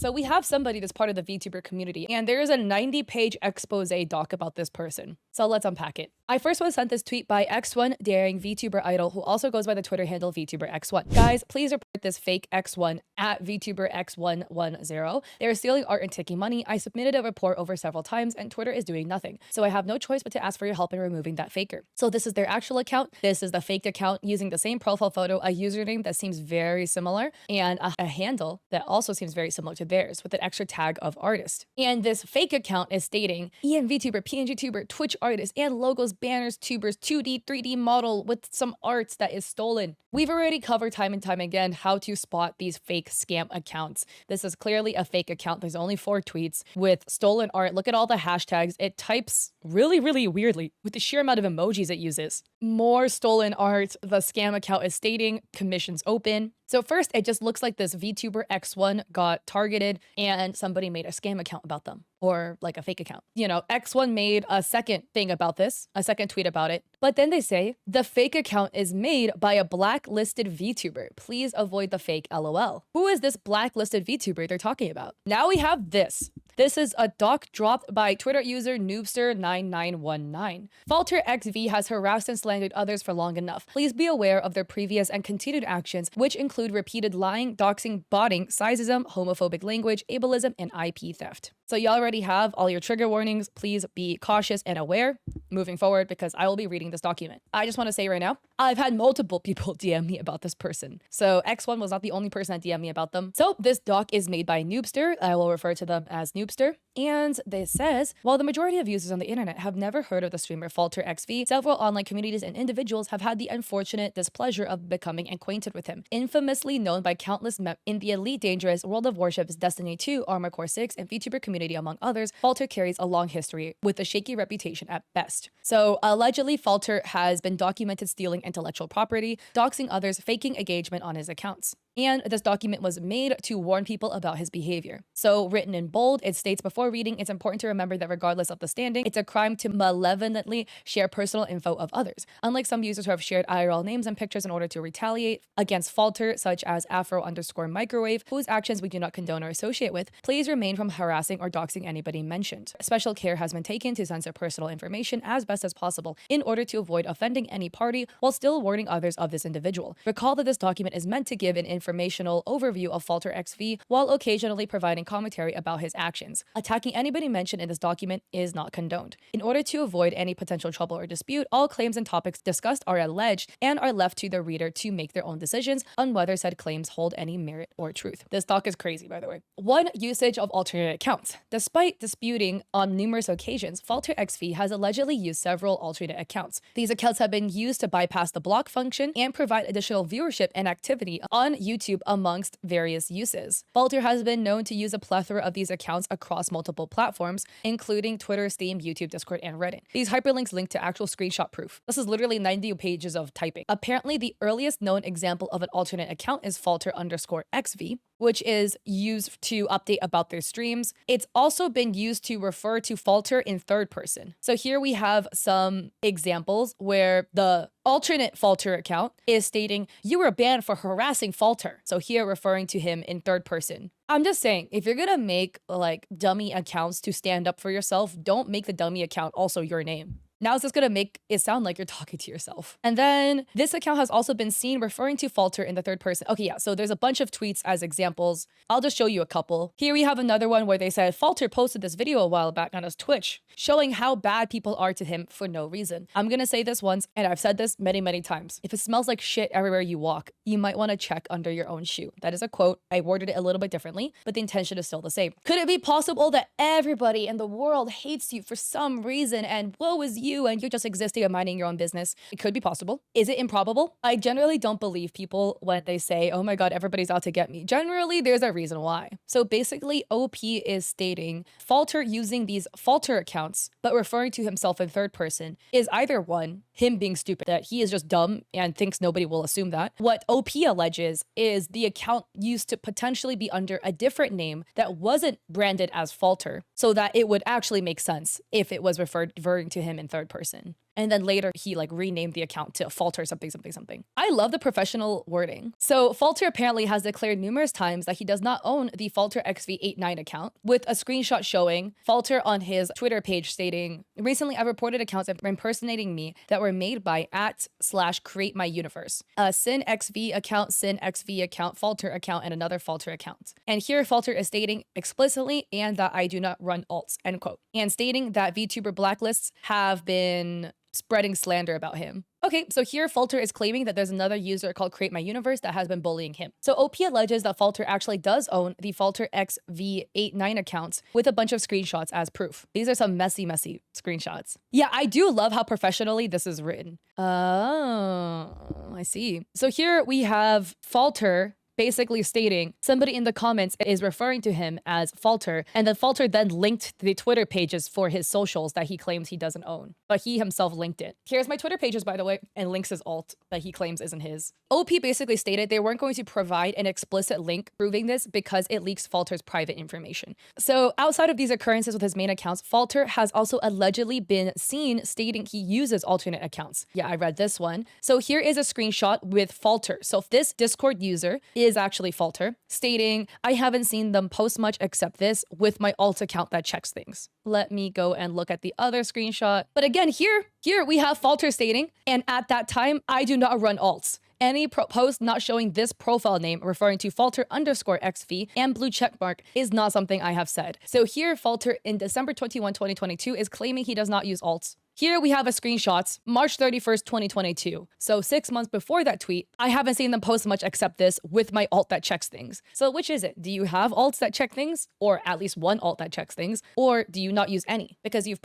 So we have somebody that's part of the VTuber community, and there is a 90-page expose doc about this person. So let's unpack it. I first was sent this tweet by X1 daring VTuber idol, who also goes by the Twitter handle VTuber X1. Guys, please report this fake X1 at VTuber X110. They're stealing art and taking money. I submitted a report over several times, and Twitter is doing nothing. So I have no choice but to ask for your help in removing that faker. So this is their actual account. This is the faked account using the same profile photo, a username that seems very similar, and a handle that also seems very similar to theirs with an extra tag of artist. And this fake account is stating EN VTuber, PNG tuber, Twitch artist, and logos, banners, tubers, 2D, 3D model with some arts that is stolen. We've already covered time and time again how to spot these fake scam accounts. This is clearly a fake account. There's only 4 tweets with stolen art. Look at all the hashtags. It types really, really weirdly with the sheer amount of emojis it uses. More stolen art. The scam account is stating commissions open. So first, it just looks like this VTuber X1 got targeted and somebody made a scam account about them, or like a fake account. You know, X1 made a second thing about this, a second tweet about it. But then they say the fake account is made by a blacklisted VTuber. Please avoid the fake LOL. Who is this blacklisted VTuber they're talking about? Now we have this. This is a doc dropped by Twitter user Noobster9919. Falter XV has harassed and slandered others for long enough. Please be aware of their previous and continued actions, which include repeated lying, doxing, botting, sizeism, homophobic language, ableism, and IP theft. So you already have all your trigger warnings. Please be cautious and aware moving forward because I will be reading this document. I just want to say right now, I've had multiple people DM me about this person. So X1 was not the only person that DM me about them. So this doc is made by Noobster. I will refer to them as Noobster. And this says, while the majority of users on the internet have never heard of the streamer Falter XV, several online communities and individuals have had the unfortunate displeasure of becoming acquainted with him. Infamously known by countless in the Elite Dangerous, World of Warships, Destiny 2, Armored Core 6, and VTuber community, among others, Falter carries a long history with a shaky reputation at best. So allegedly, Falter has been documented stealing intellectual property, doxing others, faking engagement on his accounts. And this document was made to warn people about his behavior. So written in bold, it states before reading, it's important to remember that regardless of the standing, it's a crime to malevolently share personal info of others. Unlike some users who have shared IRL names and pictures in order to retaliate against Falter, such as Afro_microwave, whose actions we do not condone or associate with, please refrain from harassing or doxing anybody mentioned. Special care has been taken to censor personal information as best as possible in order to avoid offending any party while still warning others of this individual. Recall that this document is meant to give an informational overview of Falter XV while occasionally providing commentary about his actions. Attacking anybody mentioned in this document is not condoned. In order to avoid any potential trouble or dispute, all claims and topics discussed are alleged and are left to the reader to make their own decisions on whether said claims hold any merit or truth. This doc is crazy, by the way. 1. Usage of alternate accounts. Despite disputing on numerous occasions, Falter XV has allegedly used several alternate accounts. These accounts have been used to bypass the block function and provide additional viewership and activity on YouTube amongst various uses. Falter has been known to use a plethora of these accounts across multiple platforms, including Twitter, Steam, YouTube, Discord, and Reddit. These hyperlinks link to actual screenshot proof. This is literally 90 pages of typing. Apparently, the earliest known example of an alternate account is Falter_XV, which is used to update about their streams. It's also been used to refer to Falter in third person. So here we have some examples where the alternate Falter account is stating, you were banned for harassing Falter. So here referring to him in third person. I'm just saying, if you're gonna make like dummy accounts to stand up for yourself, don't make the dummy account also your name. Now it's just gonna make it sound like you're talking to yourself. And then this account has also been seen referring to Falter in the third person. Okay, yeah, so there's a bunch of tweets as examples. I'll just show you a couple. Here we have another one where they said, Falter posted this video a while back on his Twitch, showing how bad people are to him for no reason. I'm gonna say this once, and I've said this many, many times. If it smells like shit everywhere you walk, you might wanna check under your own shoe. That is a quote. I worded it a little bit differently, but the intention is still the same. Could it be possible that everybody in the world hates you for some reason and woe is you and you're just existing and minding your own business? It could be possible. Is it improbable? I generally don't believe people when they say, oh my God, everybody's out to get me. Generally, there's a reason why. So basically, OP is stating Falter using these Falter accounts, but referring to himself in third person is either 1, him being stupid, that he is just dumb and thinks nobody will assume that. What OP alleges is the account used to potentially be under a different name that wasn't branded as Falter, so that it would actually make sense if it was referring to him in third person. And then later he like renamed the account to Falter something something something. I love the professional wording. So Falter apparently has declared numerous times that he does not own the Falter XV89 account, with a screenshot showing Falter on his Twitter page stating, recently I reported accounts impersonating me that were made by @createmyuniverse, a Sin XV account, Sin XV account, Falter account, and another Falter account. And here Falter is stating explicitly and that I do not run alts, end quote. And stating that VTuber blacklists have been spreading slander about him. Okay, so here Falter is claiming that there's another user called Create My Universe that has been bullying him. So OP alleges that Falter actually does own the Falter XV89 account with a bunch of screenshots as proof. These are some messy screenshots. Yeah, I do love how professionally this is written. Oh, I see. So here we have Falter basically stating somebody in the comments is referring to him as Falter, and then Falter then linked the Twitter pages for his socials that he claims he doesn't own, but he himself linked it. Here's my Twitter pages, by the way, and links his alt that he claims isn't his. OP basically stated they weren't going to provide an explicit link proving this because it leaks Falter's private information. So outside of these occurrences with his main accounts, Falter has also allegedly been seen stating he uses alternate accounts. Yeah, I read this one. So here is a screenshot with Falter. So this Discord user is actually Falter, stating, I haven't seen them post much except this with my alt account that checks things. Let me go and look at the other screenshot. But again, here we have Falter stating, and at that time, I do not run alts. Any post not showing this profile name referring to Falter_XV and blue checkmark is not something I have said. So here, Falter in December 21, 2022 is claiming he does not use alts. Here we have a screenshot, March 31st, 2022. So 6 months before that tweet, I haven't seen them post much except this with my alt that checks things. So which is it? Do you have alts that check things, or at least one alt that checks things, or do you not use any? Because you've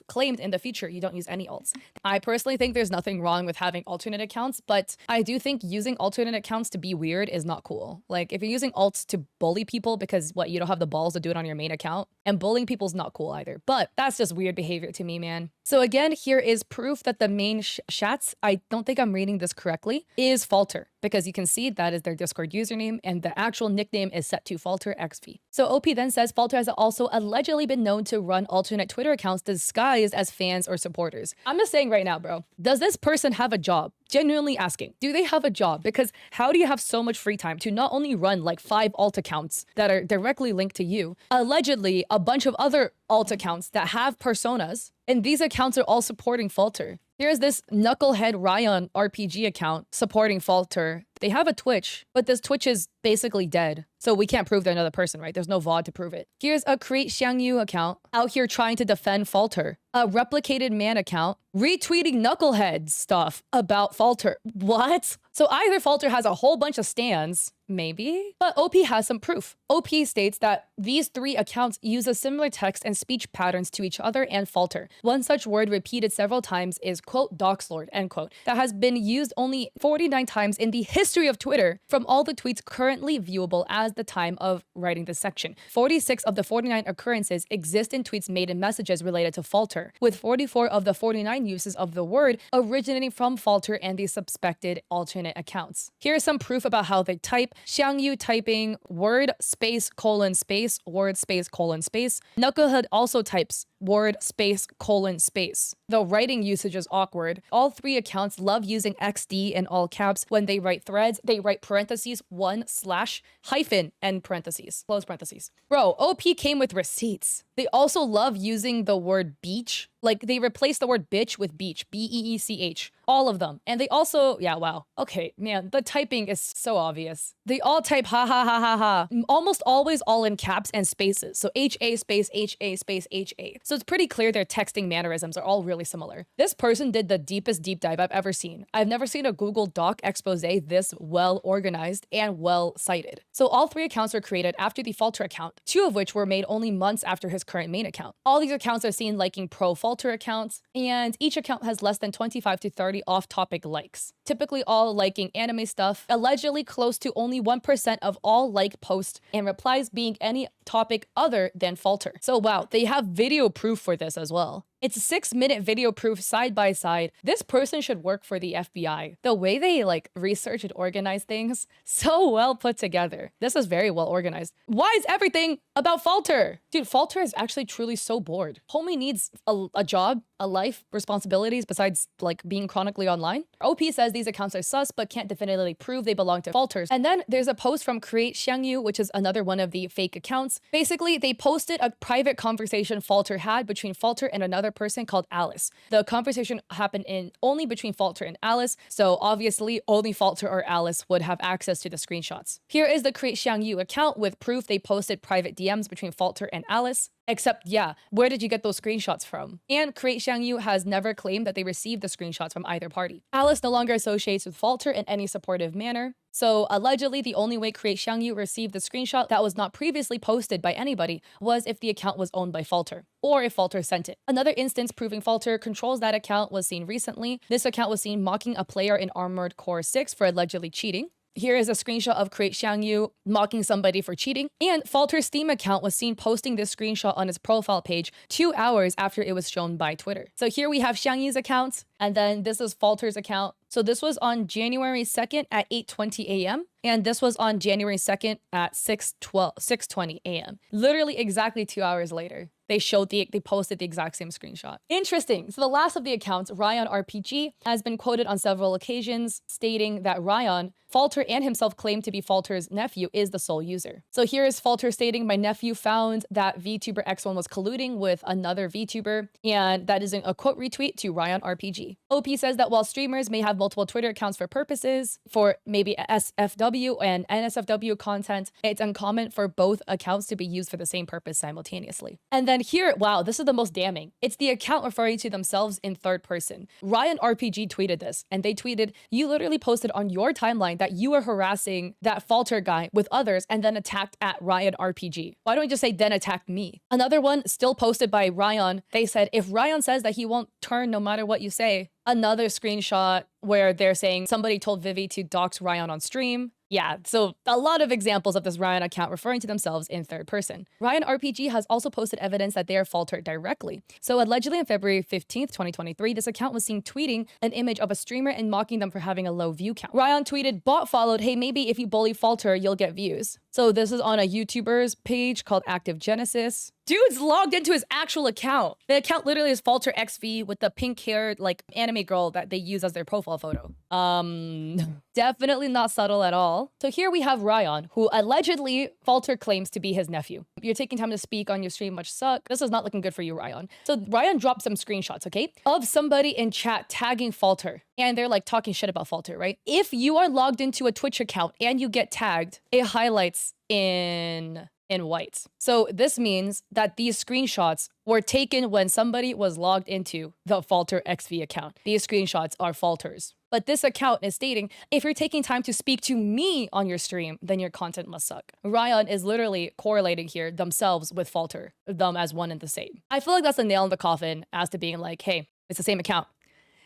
claimed in the future you don't use any alts. I personally think there's nothing wrong with having alternate accounts, but I do think using alternate accounts to be weird is not cool. Like if you're using alts to bully people because you don't have the balls to do it on your main account, and bullying people is not cool either. But that's just weird behavior to me, man. So again, here is proof that the main chats, I don't think I'm reading this correctly, is Falter, because you can see that is their Discord username and the actual nickname is set to FalterXV. So OP then says Falter has also allegedly been known to run alternate Twitter accounts disguised as fans or supporters. I'm just saying right now, bro, does this person have a job? Genuinely asking, do they have a job? Because how do you have so much free time to not only run like 5 alt accounts that are directly linked to you, allegedly a bunch of other alt accounts that have personas, and these accounts are all supporting Falter. Here's this Knucklehead Ryan RPG account supporting Falter. They have a Twitch, but this Twitch is basically dead. So we can't prove they're another person, right? There's no VOD to prove it. Here's a Create Xiangyu account out here trying to defend Falter. A Replicated Man account retweeting Knucklehead stuff about Falter. What? So either Falter has a whole bunch of stans, maybe, but OP has some proof. OP states that these 3 accounts use a similar text and speech patterns to each other and Falter. One such word repeated several times is quote doxlord, end quote, that has been used only 49 times in the history of Twitter from all the tweets currently viewable as the time of writing this section. 46 of the 49 occurrences exist in tweets made in messages related to Falter, with 44 of the 49 uses of the word originating from Falter and the suspected alternate accounts. Here's some proof about how they type. Xiangyu typing word space colon space word space colon space. Knucklehead also types word space colon space. Though writing usage is awkward, all 3 accounts love using XD in all caps. When they write threads, they write parentheses 1/ hyphen end parentheses, close parentheses. Bro, OP came with receipts. They also love using the word beach. Like they replace the word bitch with beach, BEECH, all of them. And they also, yeah, wow. Okay, man, the typing is so obvious. They all type ha ha ha ha ha, almost always all in caps and spaces. So HA space HA space HA. So it's pretty clear their texting mannerisms are all really similar. This person did the deepest deep dive I've ever seen. I've never seen a Google Doc expose this well organized and well cited. So all 3 accounts were created after the Falter account, 2 of which were made only months after his current main account. All these accounts are seen liking pro Falter accounts, and each account has less than 25 to 30 off-topic likes. Typically all liking anime stuff, allegedly close to only 1% of all like posts and replies being any topic other than Falter. So wow, they have video proof for this as well. It's a 6-minute video proof side by side. This person should work for the FBI. The way they like research and organize things, so well put together. This is very well organized. Why is everything about Falter? Dude, Falter is actually truly so bored. Homie needs a job, a life, responsibilities besides like being chronically online. OP says these accounts are sus but can't definitively prove they belong to Falters. And then there's a post from Create Xiangyu, which is another one of the fake accounts. Basically, they posted a private conversation Falter had between Falter and another person called Alice. The conversation happened only between Falter and Alice, so obviously only Falter or Alice would have access to the screenshots. Here is the Create Xiangyu account with proof they posted private DMs between Falter and Alice. Except, yeah, where did you get those screenshots from? And Create Xiangyu has never claimed that they received the screenshots from either party. Alice no longer associates with Falter in any supportive manner. So allegedly, the only way Create Xiangyu received the screenshot that was not previously posted by anybody was if the account was owned by Falter, or if Falter sent it. Another instance proving Falter controls that account was seen recently. This account was seen mocking a player in Armored Core 6 for allegedly cheating. Here is a screenshot of Create Xiangyu mocking somebody for cheating. And Falter's Steam account was seen posting this screenshot on his profile page 2 hours after it was shown by Twitter. So here we have Xiangyu's account, and then this is Falter's account. So this was on January 2nd at 8:20 a.m. And this was on January 2nd at 6:20 a.m. Literally exactly 2 hours later. They posted the exact same screenshot. Interesting. So the last of the accounts, Ryan RPG, has been quoted on several occasions stating that Ryan, Falter and himself claimed to be Falter's nephew, is the sole user. So here is Falter stating, my nephew found that VTuber X1 was colluding with another VTuber, and that is a quote retweet to Ryan RPG. OP says that while streamers may have multiple Twitter accounts for purposes, for maybe SFW and NSFW content, it's uncommon for both accounts to be used for the same purpose simultaneously. And then here, wow, this is the most damning. It's the account referring to themselves in third person. Ryan RPG tweeted this, and they tweeted, you literally posted on your timeline that you were harassing that Falter guy with others and then attacked at Ryan RPG. Why don't we just say then attacked me? Another one still posted by Ryan. They said, if Ryan says that he won't turn no matter what you say, another screenshot where they're saying somebody told Vivi to dox Ryan on stream. Yeah, so a lot of examples of this Ryan account referring to themselves in third person. Ryan RPG has also posted evidence that they are Falter directly. So allegedly on February 15th, 2023, this account was seen tweeting an image of a streamer and mocking them for having a low view count. Ryan tweeted, bot followed, hey, maybe if you bully Falter, you'll get views. So this is on a YouTuber's page called Active Genesis. Dude's logged into his actual account. The account literally is Falter XV with the pink-haired, like, anime girl that they use as their profile photo. Definitely not subtle at all. So here we have Ryan, who allegedly Falter claims to be his nephew. You're taking time to speak on your stream, much suck. This is not looking good for you, Ryan. So Ryan dropped some screenshots, okay, of somebody in chat tagging Falter. And they're like talking shit about Falter, right? If you are logged into a Twitch account and you get tagged, it highlights in white. So this means that these screenshots were taken when somebody was logged into the Falter XV account. These screenshots are Falter's. But this account is stating, if you're taking time to speak to me on your stream, then your content must suck. Ryan is literally correlating here themselves with Falter, them as one and the same. I feel like that's a nail in the coffin as to being like, hey, it's the same account.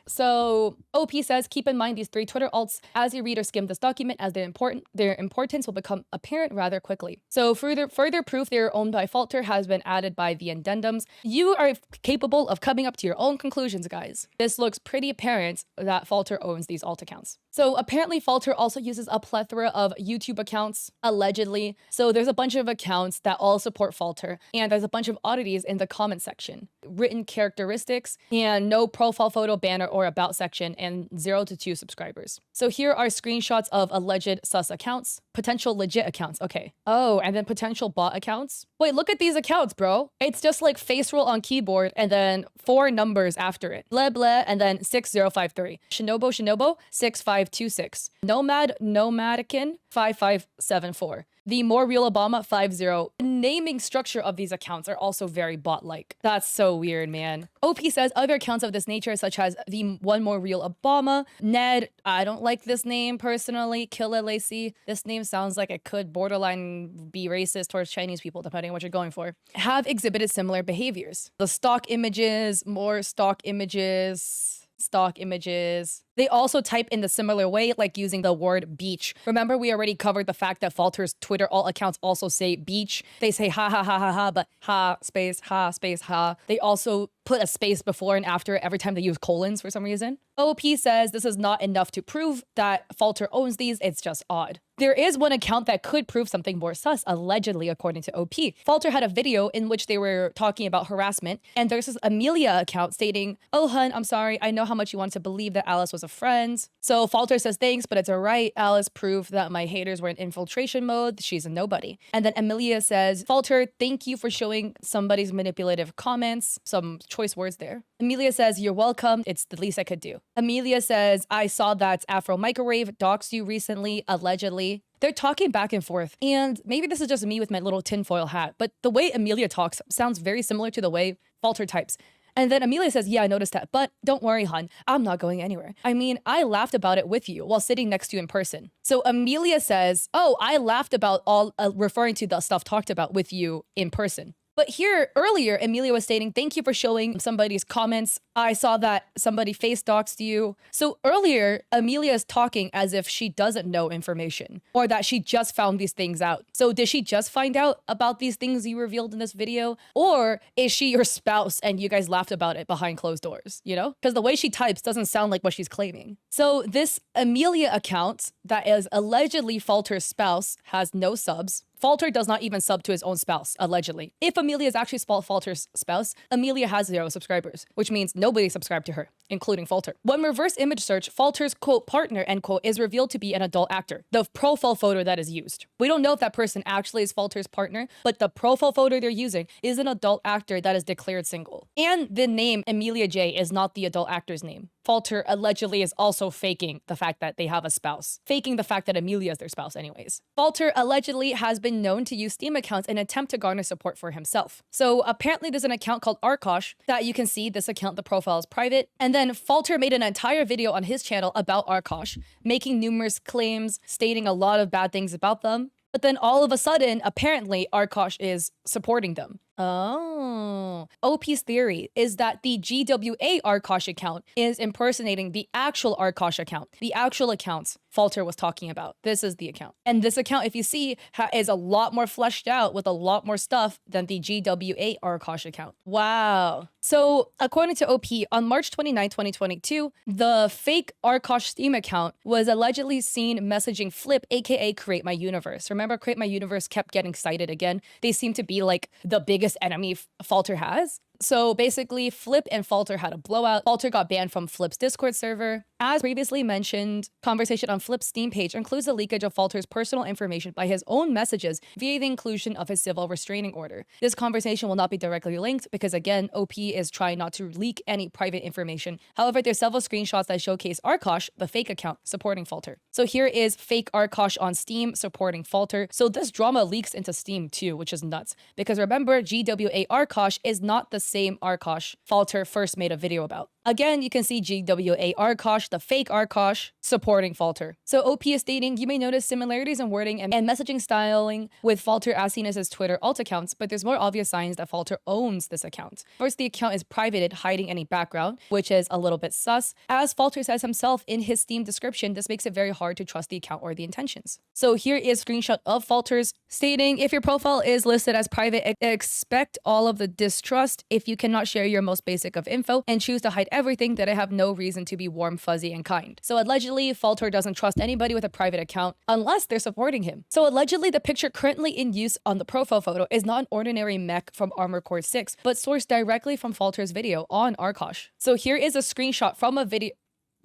So OP says, keep in mind these 3 Twitter alts as you read or skim this document, as their importance will become apparent rather quickly. So further proof they are owned by Falter has been added by the addendums. You are capable of coming up to your own conclusions, guys. This looks pretty apparent that Falter owns these alt accounts. So apparently Falter also uses a plethora of YouTube accounts, allegedly. So there's a bunch of accounts that all support Falter, and there's a bunch of oddities in the comment section. Written characteristics, and no profile photo, banner, or about section, and 0 to 2 subscribers. So here are screenshots of alleged sus accounts, potential legit accounts, okay. Oh, and then potential bot accounts. Wait, look at these accounts, bro. It's just like face roll on keyboard and then 4 numbers after it. Blah, blah, and then 6053. Shinobo, 6526. Nomadican, 5574. The More Real Obama 50. The naming structure of these accounts are also very bot-like. That's so weird, man. OP says other accounts of this nature, such as the One More Real Obama, Ned, I don't like this name personally, Killa Lacey, this name sounds like it could borderline be racist towards Chinese people, depending on what you're going for, have exhibited similar behaviors. The stock images, more stock images, stock images, They also type in the similar way, like using the word beach. Remember, we already covered the fact that Falter's Twitter alt accounts also say beach. They say ha ha ha ha ha, but ha space ha. They also put a space before and after every time they use colons for some reason. OP says this is not enough to prove that Falter owns these, it's just odd. There is one account that could prove something more sus, allegedly, according to OP. Falter had a video in which they were talking about harassment, and there's this Amelia account stating, "Oh, hun, I'm sorry. I know how much you want to believe that Alice was a friend." So Falter says, "Thanks, but it's alright. Alice proved that my haters were in infiltration mode. She's a nobody." And then Amelia says, "Falter, thank you for showing somebody's manipulative comments." Some choice words there. Amelia says, "You're welcome. It's the least I could do." Amelia says, "I saw that Afro Microwave doxed you recently, allegedly." They're talking back and forth, and maybe this is just me with my little tinfoil hat, but the way Amelia talks sounds very similar to the way Falter types. And then Amelia says, "Yeah, I noticed that, but don't worry, hun. I'm not going anywhere. I mean, I laughed about it with you while sitting next to you in person." So Amelia says, "Oh, I laughed about all," referring to the stuff talked about with you in person. But here, earlier, Amelia was stating, "Thank you for showing somebody's comments. I saw that somebody face doxed you." So earlier, Amelia is talking as if she doesn't know information or that she just found these things out. So did she just find out about these things you revealed in this video? Or is she your spouse and you guys laughed about it behind closed doors, you know? Because the way she types doesn't sound like what she's claiming. So this Amelia account that is allegedly Falter's spouse has no subs. Falter does not even sub to his own spouse, allegedly. If Amelia is actually Falter's spouse, Amelia has 0 subscribers, which means nobody subscribed to her, including Falter. When reverse image search, Falter's quote partner, end quote, is revealed to be an adult actor, the profile photo that is used. We don't know if that person actually is Falter's partner, but the profile photo they're using is an adult actor that is declared single. And the name Amelia J is not the adult actor's name. Falter allegedly is also faking the fact that they have a spouse, faking the fact that Amelia is their spouse anyways. Falter allegedly has been known to use Steam accounts in an attempt to garner support for himself. So apparently there's an account called Arkosh that you can see. This account, the profile is private. And then Falter made an entire video on his channel about Arkosh, making numerous claims, stating a lot of bad things about them. But then all of a sudden, apparently, Arkosh is supporting them. Oh. OP's theory is that the GWA Arkosh account is impersonating the actual Arkosh account, the actual accounts Falter was talking about. This is the account. And this account, if you see, is a lot more fleshed out with a lot more stuff than the GWA Arkosh account. Wow. So according to OP, on March 29, 2022, the fake Arkosh Steam account was allegedly seen messaging Flip, aka Create My Universe. Remember, Create My Universe kept getting cited again. They seem to be like the biggest enemy Falter has. So basically, Flip and Falter had a blowout. Falter got banned from Flip's Discord server. As previously mentioned, conversation on Flip's Steam page includes the leakage of Falter's personal information by his own messages via the inclusion of his civil restraining order. This conversation will not be directly linked because, again, OP is trying not to leak any private information. However, there's several screenshots that showcase Arkosh, the fake account, supporting Falter. So here is fake Arkosh on Steam supporting Falter. So this drama leaks into Steam too, which is nuts. Because remember, GWA Arkosh is not the same Arkosh Falter first made a video about. Again, you can see GWA Arkosh, the fake Arkosh, supporting Falter. So OP is stating, you may notice similarities in wording and messaging styling with Falter as seen as his Twitter alt accounts, but there's more obvious signs that Falter owns this account. First, the account is privated, hiding any background, which is a little bit sus. As Falter says himself in his Steam description, this makes it very hard to trust the account or the intentions. So here is a screenshot of Falter's stating, if your profile is listed as private, expect all of the distrust if you cannot share your most basic of info and choose to hide everything that I have no reason to be warm, fuzzy, and kind. So allegedly, Falter doesn't trust anybody with a private account unless they're supporting him. So allegedly, the picture currently in use on the profile photo is not an ordinary mech from Armored Core 6, but sourced directly from Falter's video on Arkosh. So here is a screenshot from a video.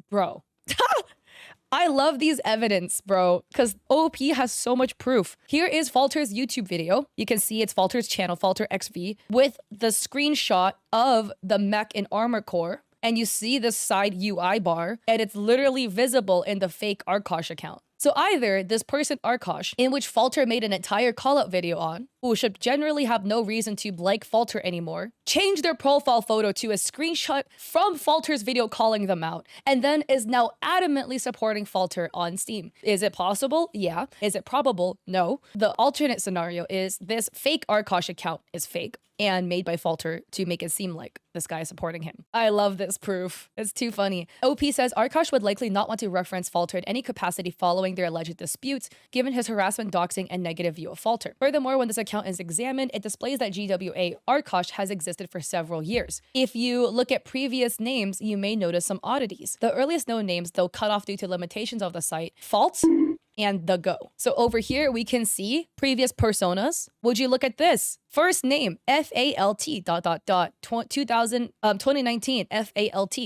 Bro. I love these evidence, bro, because OP has so much proof. Here is Falter's YouTube video. You can see it's Falter's channel, Falter XV, with the screenshot of the mech in Armored Core. And you see the side UI bar, and it's literally visible in the fake Arkosh account. So either this person Arkosh, in which Falter made an entire call-out video on, who should generally have no reason to like Falter anymore, changed their profile photo to a screenshot from Falter's video calling them out, and then is now adamantly supporting Falter on Steam. Is it possible? Yeah. Is it probable? No. The alternate scenario is this fake Arkosh account is fake. and made by Falter to make it seem like this guy is supporting him. I love this proof. It's too funny. OP says Arkosh would likely not want to reference Falter in any capacity following their alleged disputes, given his harassment, doxing, and negative view of Falter. Furthermore, when this account is examined, it displays that GWA Arkosh has existed for several years. If you look at previous names, you may notice some oddities. The earliest known names, though cut off due to limitations of the site, Fault and The Go. So over here, we can see previous personas. Would you look at this? First name, FALT, 2019, FALT,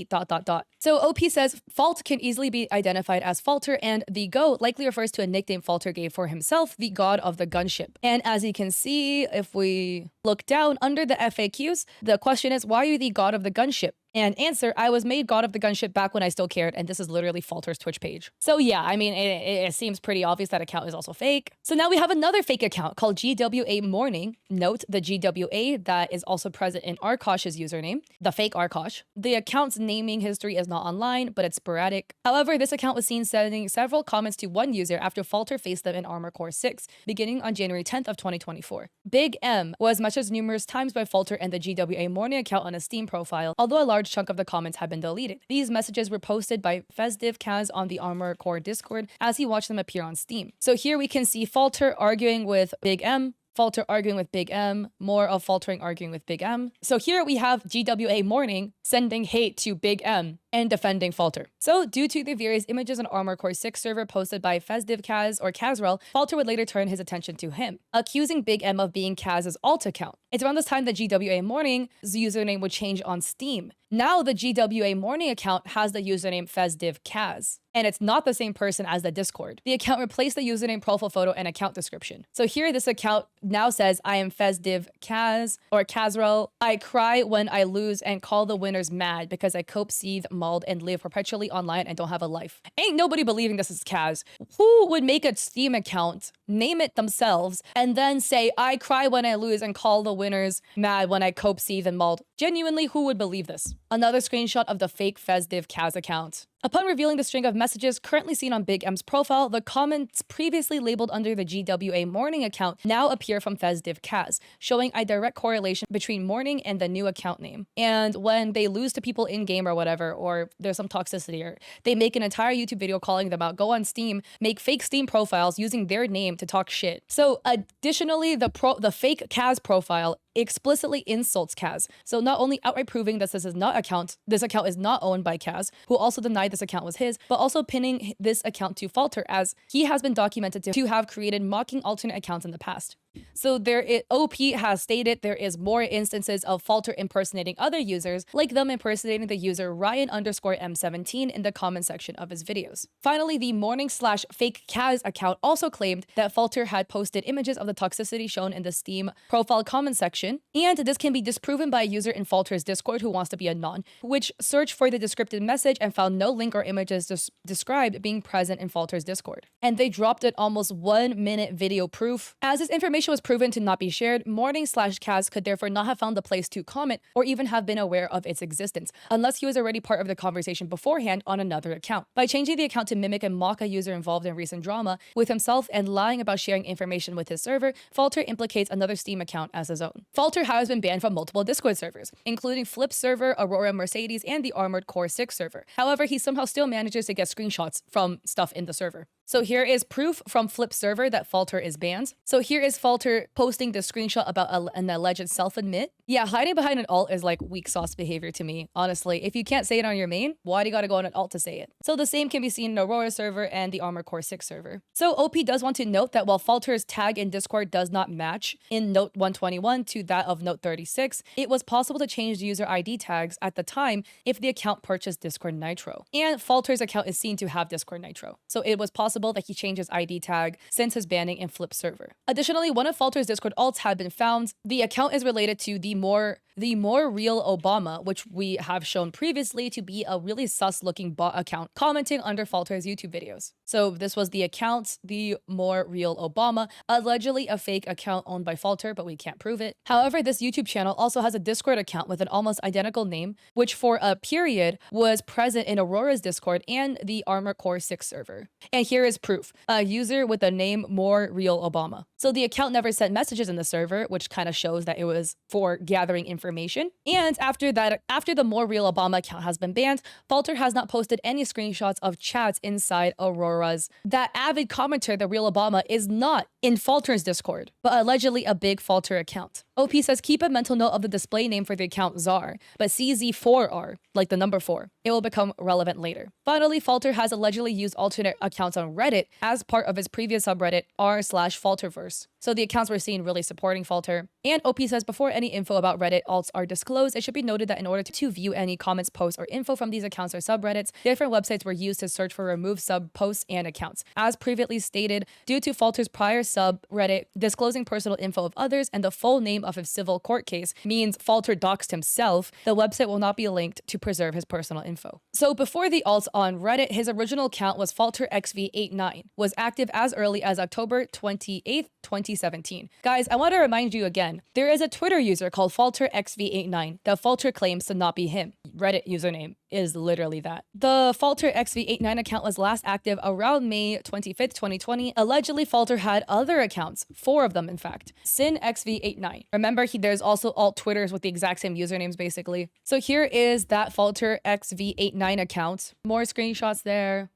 So OP says Fault can easily be identified as Falter, and The Go likely refers to a nickname Falter gave for himself, the god of the gunship. And as you can see, if we look down under the FAQs, the question is, why are you the god of the gunship? And answer, I was made god of the gunship back when I still cared, and this is literally Falter's Twitch page. So yeah, I mean, it seems pretty obvious that account is also fake. So now we have another fake account called GWA Morning. Note the GWA that is also present in Arkosh's username, the fake Arkosh. The account's naming history is not online, but it's sporadic. However, this account was seen sending several comments to one user after Falter faced them in Armored Core 6, beginning on January 10th of 2024. Big M was messaged numerous times by Falter and the GWA Morning account on a Steam profile, although a large chunk of the comments had been deleted. These messages were posted by Festive Kaz on the Armored Core Discord as he watched them appear on Steam. So here we can see Falter arguing with Big M, Falter arguing with Big M, more of Faltering arguing with Big M. So here we have GWA Morning sending hate to Big M and defending Falter. So due to the various images on Armored Core 6 server posted by Festive Kaz or Kazrel, Falter would later turn his attention to him, accusing Big M of being Kaz's alt account. It's around this time that GWA Morning's username would change on Steam. Now the GWA Morning account has the username Festive Kaz, and it's not the same person as the Discord. The account replaced the username, profile photo, and account description. So here this account now says, I am Festive Kaz or Kazrel. I cry when I lose and call the winners mad because I cope, seethe, mauled, and live perpetually online and don't have a life. Ain't nobody believing this is Kaz. Who would make a Steam account, name it themselves, and then say, I cry when I lose and call the winners mad when I cope, seethe, and mauled? Genuinely, who would believe this? Another screenshot of the fake Festive Kaz account. Upon revealing the string of messages currently seen on Big M's profile, the comments previously labeled under the GWA Morning account now appear from Festive Kaz, showing a direct correlation between Morning and the new account name. And when they lose to people in-game or whatever, or there's some toxicity, or they make an entire YouTube video calling them out, go on Steam, make fake Steam profiles using their name to talk shit. So additionally, the fake Kaz profile explicitly insults Kaz. So not only outright proving that this account is not owned by Kaz, who also denied this account was his, but also pinning this account to Falter, as he has been documented to have created mocking alternate accounts in the past. So OP has stated there is more instances of Falter impersonating other users, like them impersonating the user Ryan_M17 in the comment section of his videos. Finally, the morning/fake Kaz account also claimed that Falter had posted images of the toxicity shown in the Steam profile comment section, and this can be disproven by a user in Falter's Discord who wants to be a non, which searched for the descriptive message and found no link or images described being present in Falter's Discord. And they dropped an almost 1-minute video proof. As this information was proven to not be shared, Morning/Kaz could therefore not have found the place to comment or even have been aware of its existence, unless he was already part of the conversation beforehand on another account. By changing the account to mimic and mock a user involved in recent drama with himself and lying about sharing information with his server, Falter implicates another Steam account as his own. Falter has been banned from multiple Discord servers, including Flip's server, Aurora Mercedes, and the Armored Core 6 server. However, he somehow still manages to get screenshots from stuff in the server. So here is proof from Flip's server that Falter is banned. So here is Falter posting the screenshot about an alleged self-admit. Yeah, hiding behind an alt is like weak sauce behavior to me, honestly. If you can't say it on your main, why do you gotta go on an alt to say it? So the same can be seen in Aurora server and the Armored Core 6 server. So OP does want to note that while Falter's tag in Discord does not match in Note 121 to that of Note 36, it was possible to change user ID tags at the time if the account purchased Discord Nitro. And Falter's account is seen to have Discord Nitro. So it was possible that he changed his ID tag since his banning in Flip's server. Additionally, one of Falter's Discord alts had been found. The account is related to the more the More Real Obama, which we have shown previously to be a really sus-looking bot account commenting under Falter's YouTube videos. So this was the account, the More Real Obama, allegedly a fake account owned by Falter, but we can't prove it. However, this YouTube channel also has a Discord account with an almost identical name, which for a period was present in Aurora's Discord and the Armor Core 6 server. And here is proof. A user with the name More Real Obama. So the account never sent messages in the server, which kind of shows that it was for gathering information. And after the More Real Obama account has been banned, Falter has not posted any screenshots of chats inside Aurora's. That avid commenter, the Real Obama, is not in Falter's Discord, but allegedly a big Falter account. OP says keep a mental note of the display name for the account ZAR, but CZ4R, like the number 4. It will become relevant later. Finally, Falter has allegedly used alternate accounts on Reddit as part of his previous subreddit r/Falterverse. So the accounts were seen really supporting Falter. And OP says before any info about Reddit alts are disclosed, it should be noted that in order to view any comments, posts, or info from these accounts or subreddits, different websites were used to search for remove sub posts and accounts. As previously stated, due to Falter's prior subreddit disclosing personal info of others and the full name of his civil court case means Falter doxed himself, the website will not be linked to preserve his personal info. So before the alts on Reddit, his original account was FalterXV89, was active as early as October 28th, 2017. Guys, I want to remind you again, there is a Twitter user called FalterXV89 that Falter claims to not be him. Reddit username is literally that. The FalterXV89 account was last active around May 25th, 2020. Allegedly, Falter had other accounts, 4 of them in fact. SinXV89. Remember, there's also alt Twitters with the exact same usernames basically. So here is that FalterXV89 account. More screenshots there.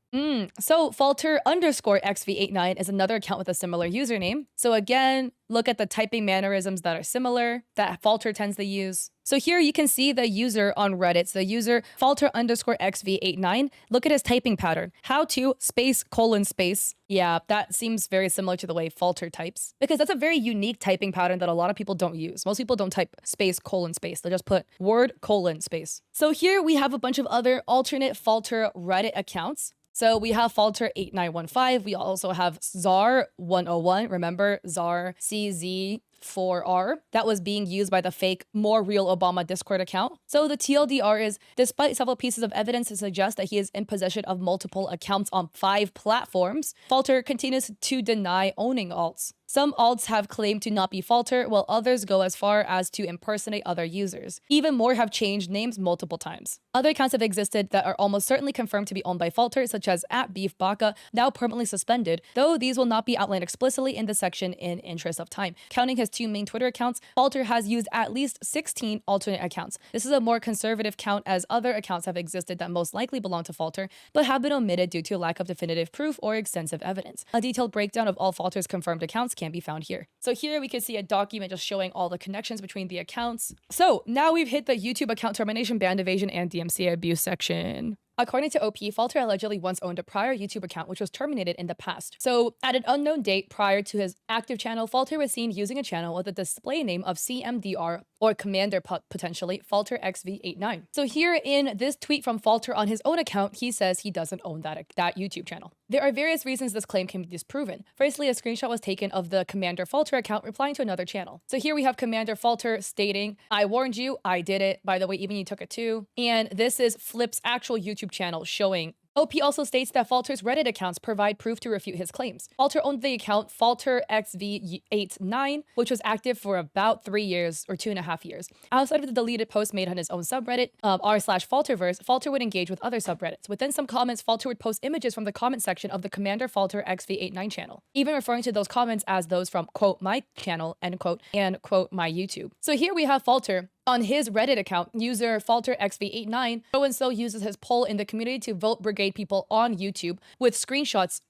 So Falter_XV89 is another account with a similar username. So again, look at the typing mannerisms that are similar that Falter tends to use. So here you can see the user on Reddit, the user Falter_XV89. Look at his typing pattern. How to space colon space. Yeah, that seems very similar to the way Falter types because that's a very unique typing pattern that a lot of people don't use. Most people don't type space colon space. They just put word colon space. So here we have a bunch of other alternate Falter Reddit accounts. So we have Falter8915. We also have ZAR101. Remember ZAR CZ4R that was being used by the fake More Real Obama Discord account. So the TLDR is, despite several pieces of evidence to suggest that he is in possession of multiple accounts on 5 platforms, Falter continues to deny owning alts. Some alts have claimed to not be Falter, while others go as far as to impersonate other users. Even more have changed names multiple times. Other accounts have existed that are almost certainly confirmed to be owned by Falter, such as @BeefBaka, now permanently suspended, though these will not be outlined explicitly in the section in interest of time. Counting his 2 main Twitter accounts, Falter has used at least 16 alternate accounts. This is a more conservative count as other accounts have existed that most likely belong to Falter, but have been omitted due to lack of definitive proof or extensive evidence. A detailed breakdown of all Falter's confirmed accounts can be found here. So here we can see a document just showing all the connections between the accounts. So now we've hit the YouTube account termination, band evasion, and DMCA abuse section. According to OP, Falter allegedly once owned a prior YouTube account which was terminated in the past. So at an unknown date prior to his active channel, Falter was seen using a channel with a display name of CMDR or Commander potentially FalterXV89. So here in this tweet from Falter on his own account, he says he doesn't own that YouTube channel. There are various reasons this claim can be disproven. Firstly, a screenshot was taken of the Commander Falter account replying to another channel. So here we have Commander Falter stating, "I warned you, I did it. By the way, even you took it too." And this is Flip's actual YouTube channel showing. OP also states that Falter's Reddit accounts provide proof to refute his claims. Falter owned the account FalterXV89, which was active for about 3 years or 2.5 years. Outside of the deleted post made on his own subreddit, r/Falterverse, Falter would engage with other subreddits. Within some comments, Falter would post images from the comment section of the Commander FalterXV89 channel, even referring to those comments as those from, quote, my channel, end quote, and, quote, my YouTube. So here we have Falter on his Reddit account, user FalterXV89, so-and-so uses his poll in the community to vote brigade people on YouTube with screenshots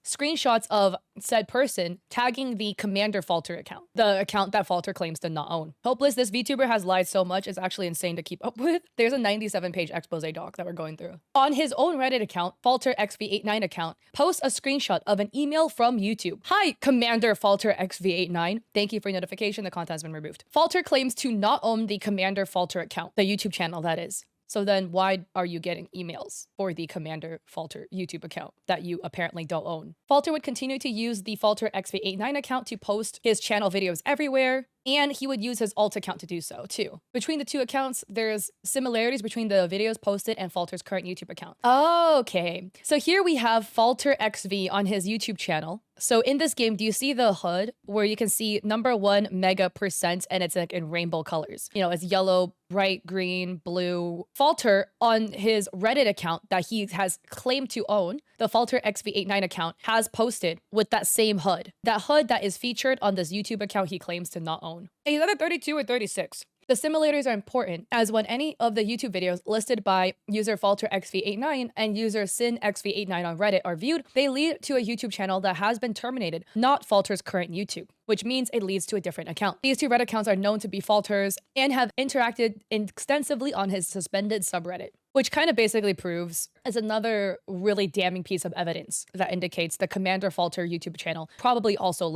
of said person tagging the Commander Falter account, the account that Falter claims to not own. Hopeless, this VTuber has lied so much, it's actually insane to keep up with. There's a 97-page expose doc that we're going through. On his own Reddit account, FalterXV89 account, posts a screenshot of an email from YouTube. "Hi, Commander FalterXV89. Thank you for your notification. The content has been removed." Falter claims to not own the Commander Falter account, the YouTube channel that is. So then why are you getting emails for the Commander Falter YouTube account that you apparently don't own? Falter would continue to use the FalterXV89 account to post his channel videos everywhere. and he would use his alt account to do so too. Between the two accounts, there's similarities between the videos posted and Falter's current YouTube account. Okay, so here we have Falter XV on his YouTube channel. So in this game, do you see the HUD where you can see #1 mega % and it's like in rainbow colors? You know, it's yellow, bright green, blue. Falter on his Reddit account that he has claimed to own, the Falter XV89 account, has posted with that same HUD. That HUD that is featured on this YouTube account he claims to not own. He's either 32 or 36. The simulators are important, as when any of the YouTube videos listed by user FalterXV89 and user SinXV89 on Reddit are viewed, they lead to a YouTube channel that has been terminated, not Falter's current YouTube, which means it leads to a different account. These two Reddit accounts are known to be Falter's and have interacted extensively on his suspended subreddit, which kind of basically proves as another really damning piece of evidence that indicates the Commander Falter YouTube channel probably also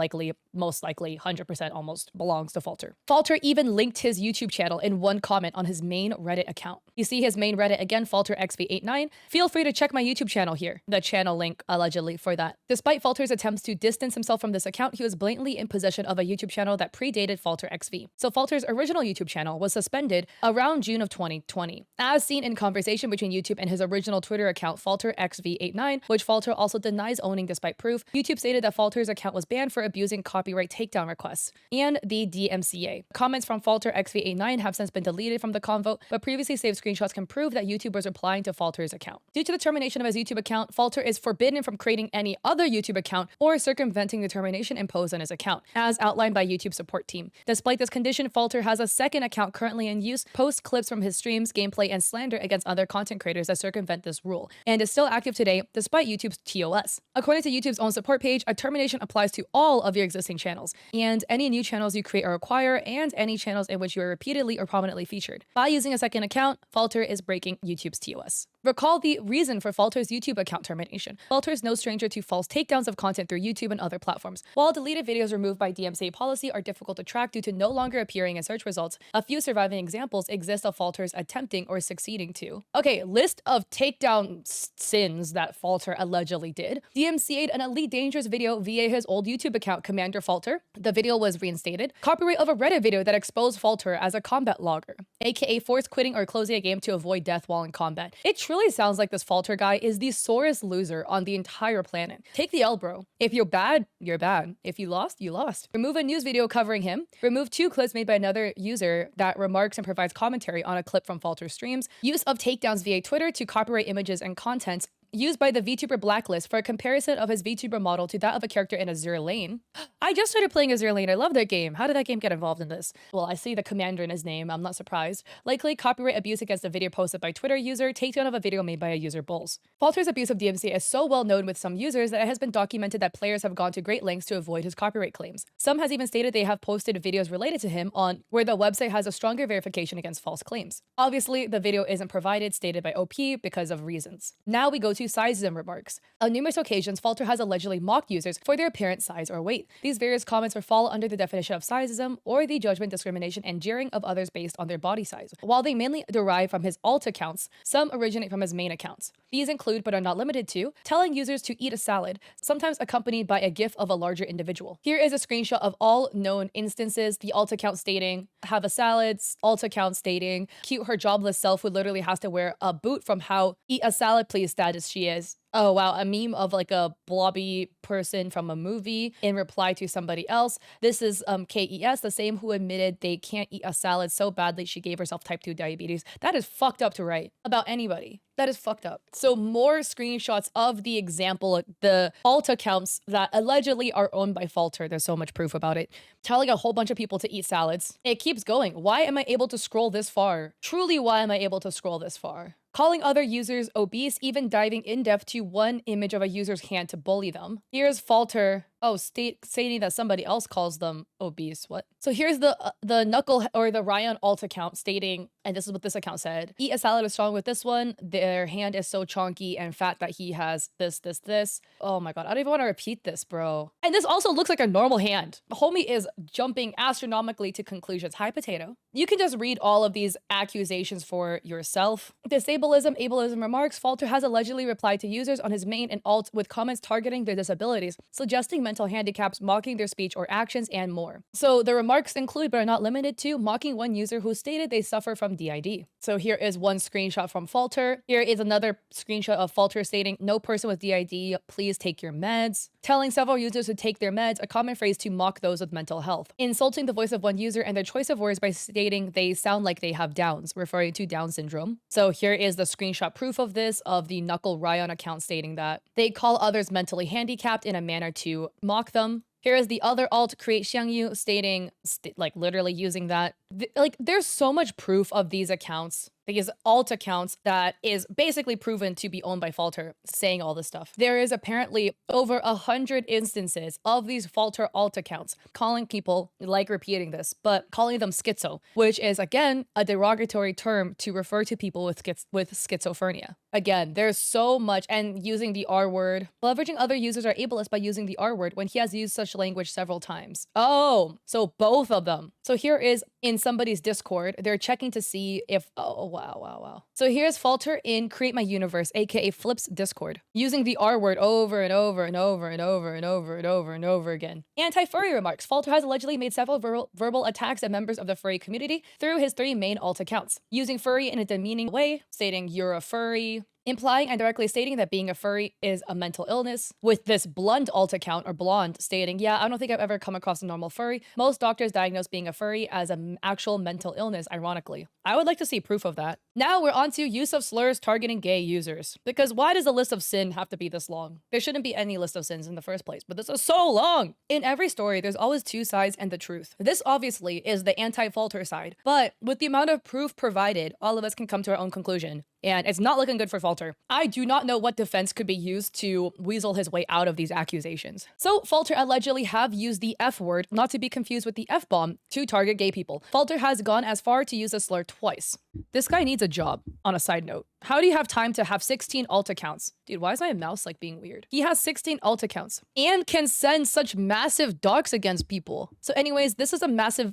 most likely, 100% almost belongs to Falter. Falter even linked his YouTube channel in one comment on his main Reddit account. You see his main Reddit again, Falter XV89. Feel free to check my YouTube channel here, the channel link allegedly for that. Despite Falter's attempts to distance himself from this account, he was blatantly in possession of a YouTube channel that predated Falter XV. So Falter's original YouTube channel was suspended around June of 2020, as seen in conversation between YouTube and his original Twitter account, Falter XV89, which Falter also denies owning despite proof. YouTube stated that Falter's account was banned for abusing copyright takedown requests and the DMCA. Comments from Falter XV89 have since been deleted from the convo, but previously saved screenshots can prove that YouTube was replying to Falter's account. Due to the termination of his YouTube account, Falter is forbidden from creating any other YouTube account or circumventing the termination imposed on his account, as outlined by YouTube support team. Despite this condition, Falter has a second account currently in use, posts clips from his streams, gameplay, and slander against other content creators that circumvent this rule, and is still active today despite YouTube's TOS. According to YouTube's own support page, a termination applies to all of your existing channels, and any new channels you create or acquire, and any channels in which you are repeatedly or prominently featured. By using a second account, Falter is breaking YouTube's TOS. Recall the reason for Falter's YouTube account termination. Falter is no stranger to false takedowns of content through YouTube and other platforms. While deleted videos removed by DMCA policy are difficult to track due to no longer appearing in search results, a few surviving examples exist of Falter's attempting or succeeding to. Okay, list of takedown sins that Falter allegedly did. DMCA'd an Elite Dangerous video via his old YouTube account, Commander Falter. The video was reinstated. Copyright of a Reddit video that exposed Falter as a combat logger, aka forced quitting or closing a game to avoid death while in combat. It truly sounds like this Falter guy is the sorest loser on the entire planet. Take the L, bro. If you're bad, you're bad. If you lost, you lost. Remove a news video covering him. Remove 2 clips made by another user that remarks and provides commentary on a clip from Falter's streams. Use of takedowns via Twitter to copyright images and content used by the Vtuber blacklist for a comparison of his Vtuber model to that of a character in Azure Lane. I just started playing Azure Lane. I love that game. How did that game get involved in this? Well, I see the commander in his name. I'm not surprised. Likely copyright abuse against a video posted by Twitter user, takedown of a video made by a user Bulls. Falter's abuse of DMCA is so well known with some users that it has been documented that players have gone to great lengths to avoid his copyright claims. Some has even stated they have posted videos related to him on where the website has a stronger verification against false claims. Obviously, the video isn't provided, stated by OP because of reasons. Now we go to sizism remarks. On numerous occasions, Falter has allegedly mocked users for their apparent size or weight. These various comments would fall under the definition of sizism or the judgment, discrimination, and jeering of others based on their body size. While they mainly derive from his alt accounts, some originate from his main accounts. These include, but are not limited to, telling users to eat a salad, sometimes accompanied by a gif of a larger individual. Here is a screenshot of all known instances, the alt account stating, have a salad, alt account stating, cute her jobless self who literally has to wear a boot from how eat a salad please status she is. Oh wow, a meme of like a blobby person from a movie in reply to somebody else. This is KES, the same who admitted they can't eat a salad so badly she gave herself type 2 diabetes. That is fucked up to write about anybody. That is fucked up. So more screenshots of the example, the alt accounts that allegedly are owned by Falter. There's so much proof about it. Telling a whole bunch of people to eat salads. It keeps going. Why am I able to scroll this far? Truly, why am I able to scroll this far? Calling other users obese, even diving in depth to one image of a user's hand to bully them. Here's Falter. Oh, stating that somebody else calls them obese. What? So here's the knuckle or the Ryan alt account stating, and this is what this account said: eat a salad is strong with this one. Their hand is so chonky and fat that he has this. Oh my god, I don't even want to repeat this, bro. And this also looks like a normal hand. Homie is jumping astronomically to conclusions. Hi, potato. You can just read all of these accusations for yourself. Disableism, ableism remarks. Falter has allegedly replied to users on his main and alt with comments targeting their disabilities, suggesting mental handicaps, mocking their speech or actions, and more. So the remarks include, but are not limited to, mocking one user who stated they suffer from DID. So here is one screenshot from Falter. Here is another screenshot of Falter stating, no person with DID, please take your meds. Telling several users to take their meds, a common phrase to mock those with mental health. Insulting the voice of one user and their choice of words by stating they sound like they have Downs, referring to Down syndrome. So here is the screenshot proof of this, of the Knuckle Ryan account stating that they call others mentally handicapped in a manner to mock them. Here is the other alt, Create Xiangyu, stating, like literally using that. Like there's so much proof of these accounts, these alt accounts, that is basically proven to be owned by Falter, saying all this stuff. There is apparently over 100 instances of these Falter alt accounts calling people, like repeating this, but calling them schizo, which is again a derogatory term to refer to people with schizophrenia. Again, there's so much, and using the R word. Leveraging other users are ableist by using the R word when he has used such language several times. Oh, so both of them. So here is in somebody's Discord, they're checking to see if, oh, wow. So here's Falter in Create My Universe, aka Flip's Discord, using the R word over and over and over and over and over and over and over again. Anti-furry remarks. Falter has allegedly made several verbal attacks at members of the furry community through his 3 main alt accounts, using furry in a demeaning way, stating you're a furry, implying and directly stating that being a furry is a mental illness, with this Blonde alt account, or Blonde, stating, yeah, I don't think I've ever come across a normal furry. Most doctors diagnose being a furry as an actual mental illness, ironically. I would like to see proof of that. Now we're on to use of slurs targeting gay users. Because why does a list of sin have to be this long? There shouldn't be any list of sins in the first place, but this is so long! In every story, there's always 2 sides and the truth. This obviously is the anti-Falter side, but with the amount of proof provided, all of us can come to our own conclusion. And it's not looking good for Falter. I do not know what defense could be used to weasel his way out of these accusations. So Falter allegedly have used the F word, not to be confused with the F-bomb, to target gay people. Falter has gone as far to use the slur twice. This guy needs a job, on a side note. How do you have time to have 16 alt accounts? Dude, why is my mouse like being weird? He has 16 alt accounts and can send such massive docs against people. So anyways, this is a massive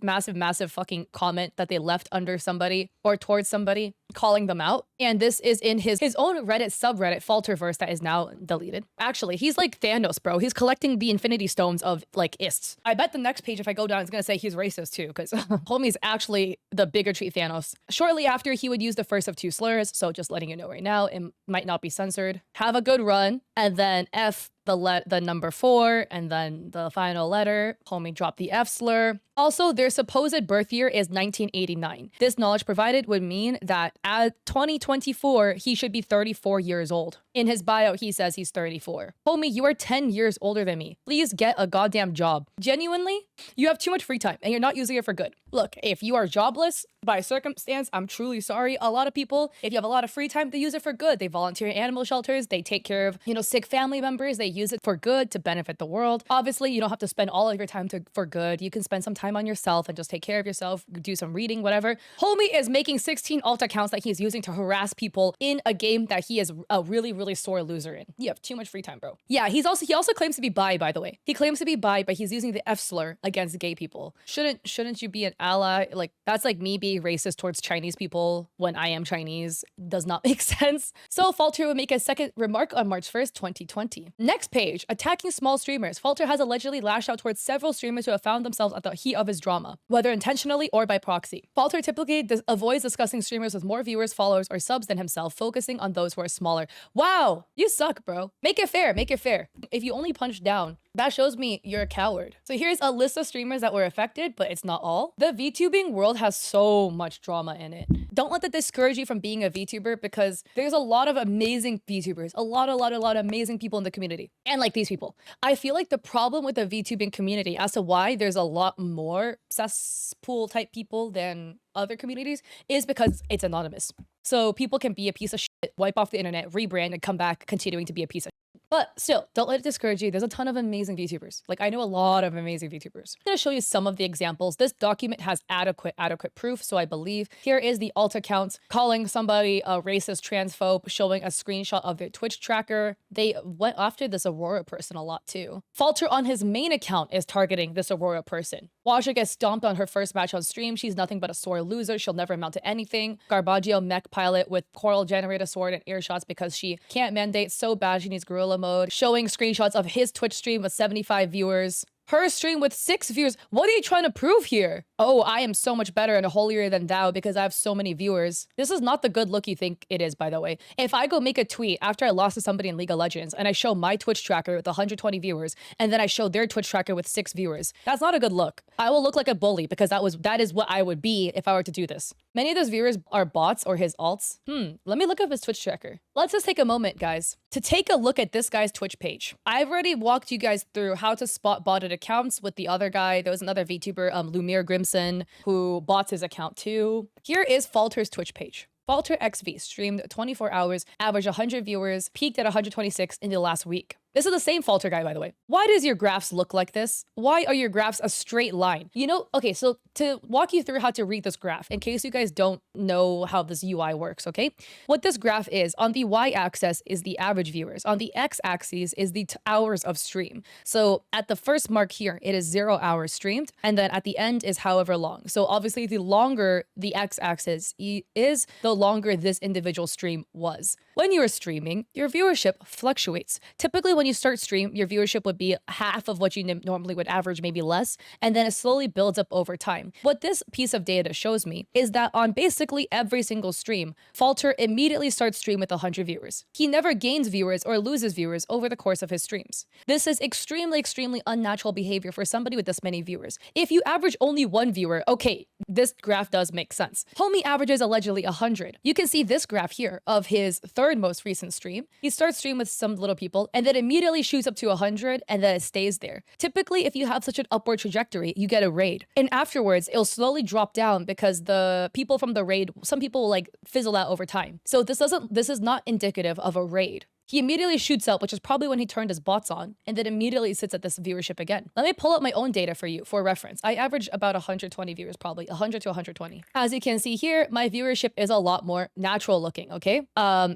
fucking comment that they left under somebody or towards somebody, calling them out. And this is in his own Reddit subreddit, Falterverse, that is now deleted. Actually, he's like Thanos, bro. He's collecting the Infinity Stones of like ists. I bet the next page, if I go down, it's gonna say he's racist too, because homie's actually the bigotry Thanos. Shortly after, he would use the first of 2 slurs, so just letting you know right now, it might not be censored. Have a good run, and then F the number 4, and then the final letter. Homie dropped the F slur. Also, their supposed birth year is 1989. This knowledge provided would mean that at 2024, he should be 34 years old. In his bio, he says he's 34. Homie, you are 10 years older than me. Please get a goddamn job. Genuinely, you have too much free time and you're not using it for good. Look, if you are jobless by circumstance, I'm truly sorry. A lot of people, if you have a lot of free time, they use it for good. They volunteer in animal shelters. They take care of, sick family members. They use it for good to benefit the world. Obviously, you don't have to spend all of your time for good. You can spend some time on yourself and just take care of yourself, do some reading, whatever. Homie is making 16 alt accounts that he's using to harass people in a game that he is a really sore loser in. You have too much free time, bro. Yeah, he also claims to be bi, by the way. He claims to be bi, but he's using the F slur against gay people. Shouldn't you be an ally? Like, that's like me being racist towards Chinese people when I am Chinese. Does not make sense. So Falter would make a second remark on March 1st, 2020. Next page, attacking small streamers. Falter has allegedly lashed out towards several streamers who have found themselves at the heat of his drama, whether intentionally or by proxy. Falter typically avoids discussing streamers with more viewers, followers, or subs than himself, focusing on those who are smaller. Wow, you suck, bro. Make it fair, make it fair. If you only punch down, that shows me you're a coward. So here's a list of streamers that were affected, but it's not all. The VTubing world has so much drama in it. Don't let that discourage you from being a VTuber, because there's a lot of amazing VTubers, a lot of amazing people in the community. And like these people, I feel like the problem with the VTubing community as to why there's a lot more cesspool type people than other communities is because it's anonymous. So people can be a piece of shit, wipe off the internet, rebrand, and come back continuing to be a piece of shit. But still, don't let it discourage you. There's a ton of amazing VTubers. Like, I know a lot of amazing VTubers. I'm gonna show you some of the examples. This document has adequate proof, so I believe. Here is the alt accounts calling somebody a racist transphobe, showing a screenshot of their Twitch tracker. They went after this Aurora person a lot too. Falter on his main account is targeting this Aurora person. Watch her get stomped on her first match on stream. She's nothing but a sore loser. She'll never amount to anything. Garbaggio mech pilot with coral generator sword and ear shots because she can't mandate so bad she needs gorilla vanilla mode, showing screenshots of his Twitch stream with 75 viewers. Her stream with 6 viewers. What are you trying to prove here? Oh, I am so much better and holier than thou because I have so many viewers. This is not the good look you think it is, by the way. If I go make a tweet after I lost to somebody in League of Legends and I show my Twitch tracker with 120 viewers and then I show their Twitch tracker with 6 viewers, that's not a good look. I will look like a bully because that is what I would be if I were to do this. Many of those viewers are bots or his alts. Let me look up his Twitch tracker. Let's just take a moment, guys, to take a look at this guy's Twitch page. I've already walked you guys through how to spot botted accounts with the other guy. There was another VTuber, Lumir Grimson, who bots his account too. Here is Falter's Twitch page. Falter XV streamed 24 hours, averaged 100 viewers, peaked at 126 in the last week. This is the same Falter guy, by the way. Why does your graphs look like this? Why are your graphs a straight line? You know, okay, so to walk you through how to read this graph, in case you guys don't know how this UI works, okay? What this graph is, on the y-axis is the average viewers. On the x-axis is the hours of stream. So at the first mark here, it is 0 hours streamed, and then at the end is however long. So obviously, the longer the x-axis is, the longer this individual stream was. When you are streaming, your viewership fluctuates. Typically, when you start stream, your viewership would be half of what you normally would average, maybe less, and then it slowly builds up over time. What this piece of data shows me is that on basically every single stream, Falter immediately starts stream with 100 viewers. He never gains viewers or loses viewers over the course of his streams. This is extremely, extremely unnatural behavior for somebody with this many viewers. If you average only 1 viewer, okay, this graph does make sense. Homie averages allegedly 100. You can see this graph here of his third most recent stream. He starts stream with some little people and then immediately shoots up to 100 and then it stays there. Typically, if you have such an upward trajectory, you get a raid. And afterwards, it'll slowly drop down because the people from the raid, some people will like fizzle out over time. So this is not indicative of a raid. He immediately shoots up, which is probably when he turned his bots on, and then immediately sits at this viewership again. Let me pull up my own data for you for reference. I average about 120 viewers, probably 100 to 120. As you can see here, my viewership is a lot more natural looking, okay?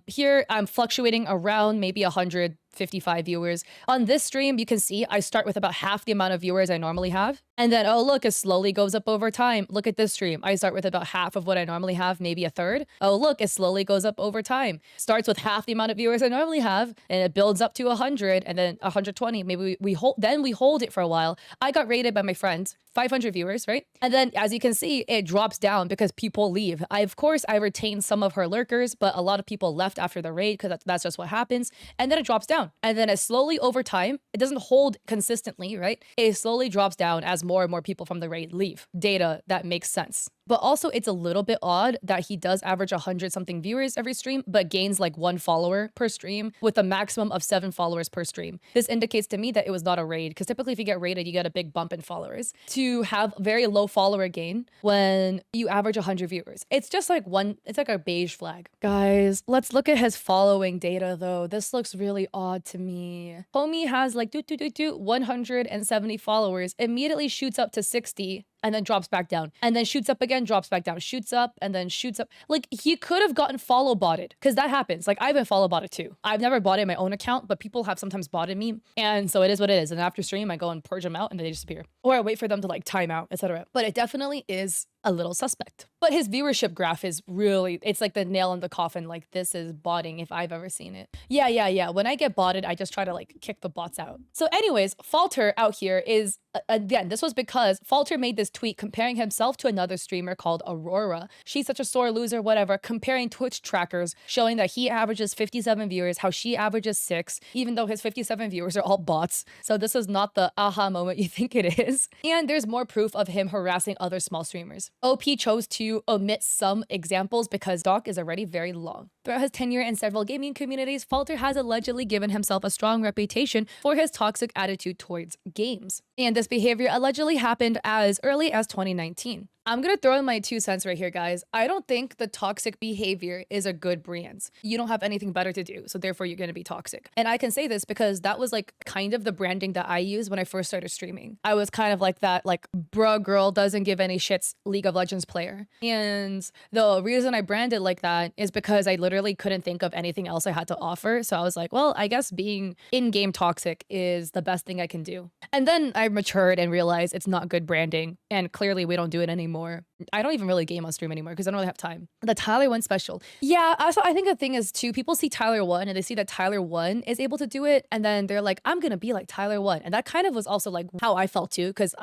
Here I'm fluctuating around maybe 155 viewers. On this stream, you can see I start with about half the amount of viewers I normally have. And then, oh, look, it slowly goes up over time. Look at this stream. I start with about half of what I normally have, maybe a third. Oh, look, it slowly goes up over time. Starts with half the amount of viewers I normally have, and it builds up to 100 and then 120. Maybe we hold it for a while. I got rated by my friends, 500 viewers, right? And then as you can see, it drops down because people leave. Of course, I retained some of her lurkers, but a lot of people left after the raid because that's just what happens. And then it drops down. And then it slowly over time, it doesn't hold consistently, right? It slowly drops down as more and more people from the raid leave. Data that makes sense. But also it's a little bit odd that he does average 100 something viewers every stream, but gains like 1 follower per stream with a maximum of 7 followers per stream. This indicates to me that it was not a raid, because typically if you get raided, you get a big bump in followers. To have very low follower gain when you average 100 viewers, it's just like it's like a beige flag. Guys, let's look at his following data though. This looks really odd to me. Homie has like 170 followers, immediately shoots up to 60 and then drops back down, and then shoots up again, drops back down, shoots up, and then shoots up. Like, he could have gotten follow botted, because that happens. Like, I've been follow botted too. I've never botted my own account, but people have sometimes botted me, and so it is what it is. And after stream, I go and purge them out, and then they disappear. Or I wait for them to, like, time out, etc. But it definitely is a little suspect. But his viewership graph is really, it's like the nail in the coffin. Like, this is botting if I've ever seen it. Yeah. When I get botted, I just try to like kick the bots out. So anyways, Falter out here is, again, this was because Falter made this tweet comparing himself to another streamer called Aurora. She's such a sore loser, whatever, comparing Twitch trackers, showing that he averages 57 viewers, how she averages 6, even though his 57 viewers are all bots. So this is not the aha moment you think it is. And there's more proof of him harassing other small streamers. OP chose to omit some examples because doc is already very long. Throughout his tenure in several gaming communities, Falter has allegedly given himself a strong reputation for his toxic attitude towards games. And this behavior allegedly happened as early as 2019. I'm gonna throw in my 2 cents right here, guys. I don't think the toxic behavior is a good brand. You don't have anything better to do, so therefore you're gonna be toxic. And I can say this because that was like kind of the branding that I used when I first started streaming. I was kind of like that, like, bruh girl doesn't give any shits League of Legends player. And the reason I branded like that is because I literally couldn't think of anything else I had to offer. So I was like, well, I guess being in-game toxic is the best thing I can do. And then I matured and realized it's not good branding, and clearly we don't do it anymore. anymore. I don't even really game on stream anymore because I don't really have time. The Tyler 1 special. Yeah, also I think the thing is too, people see Tyler 1 and they see that Tyler 1 is able to do it, and then they're like, I'm gonna be like Tyler 1. And that kind of was also like how I felt too, because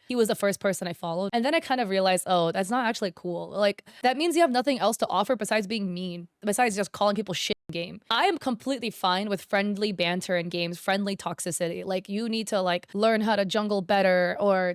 he was the first person I followed. And then I kind of realized, oh, that's not actually cool. Like, that means you have nothing else to offer besides being mean, besides just calling people shit in game. I am completely fine with friendly banter in games, friendly toxicity. Like, you need to like learn how to jungle better or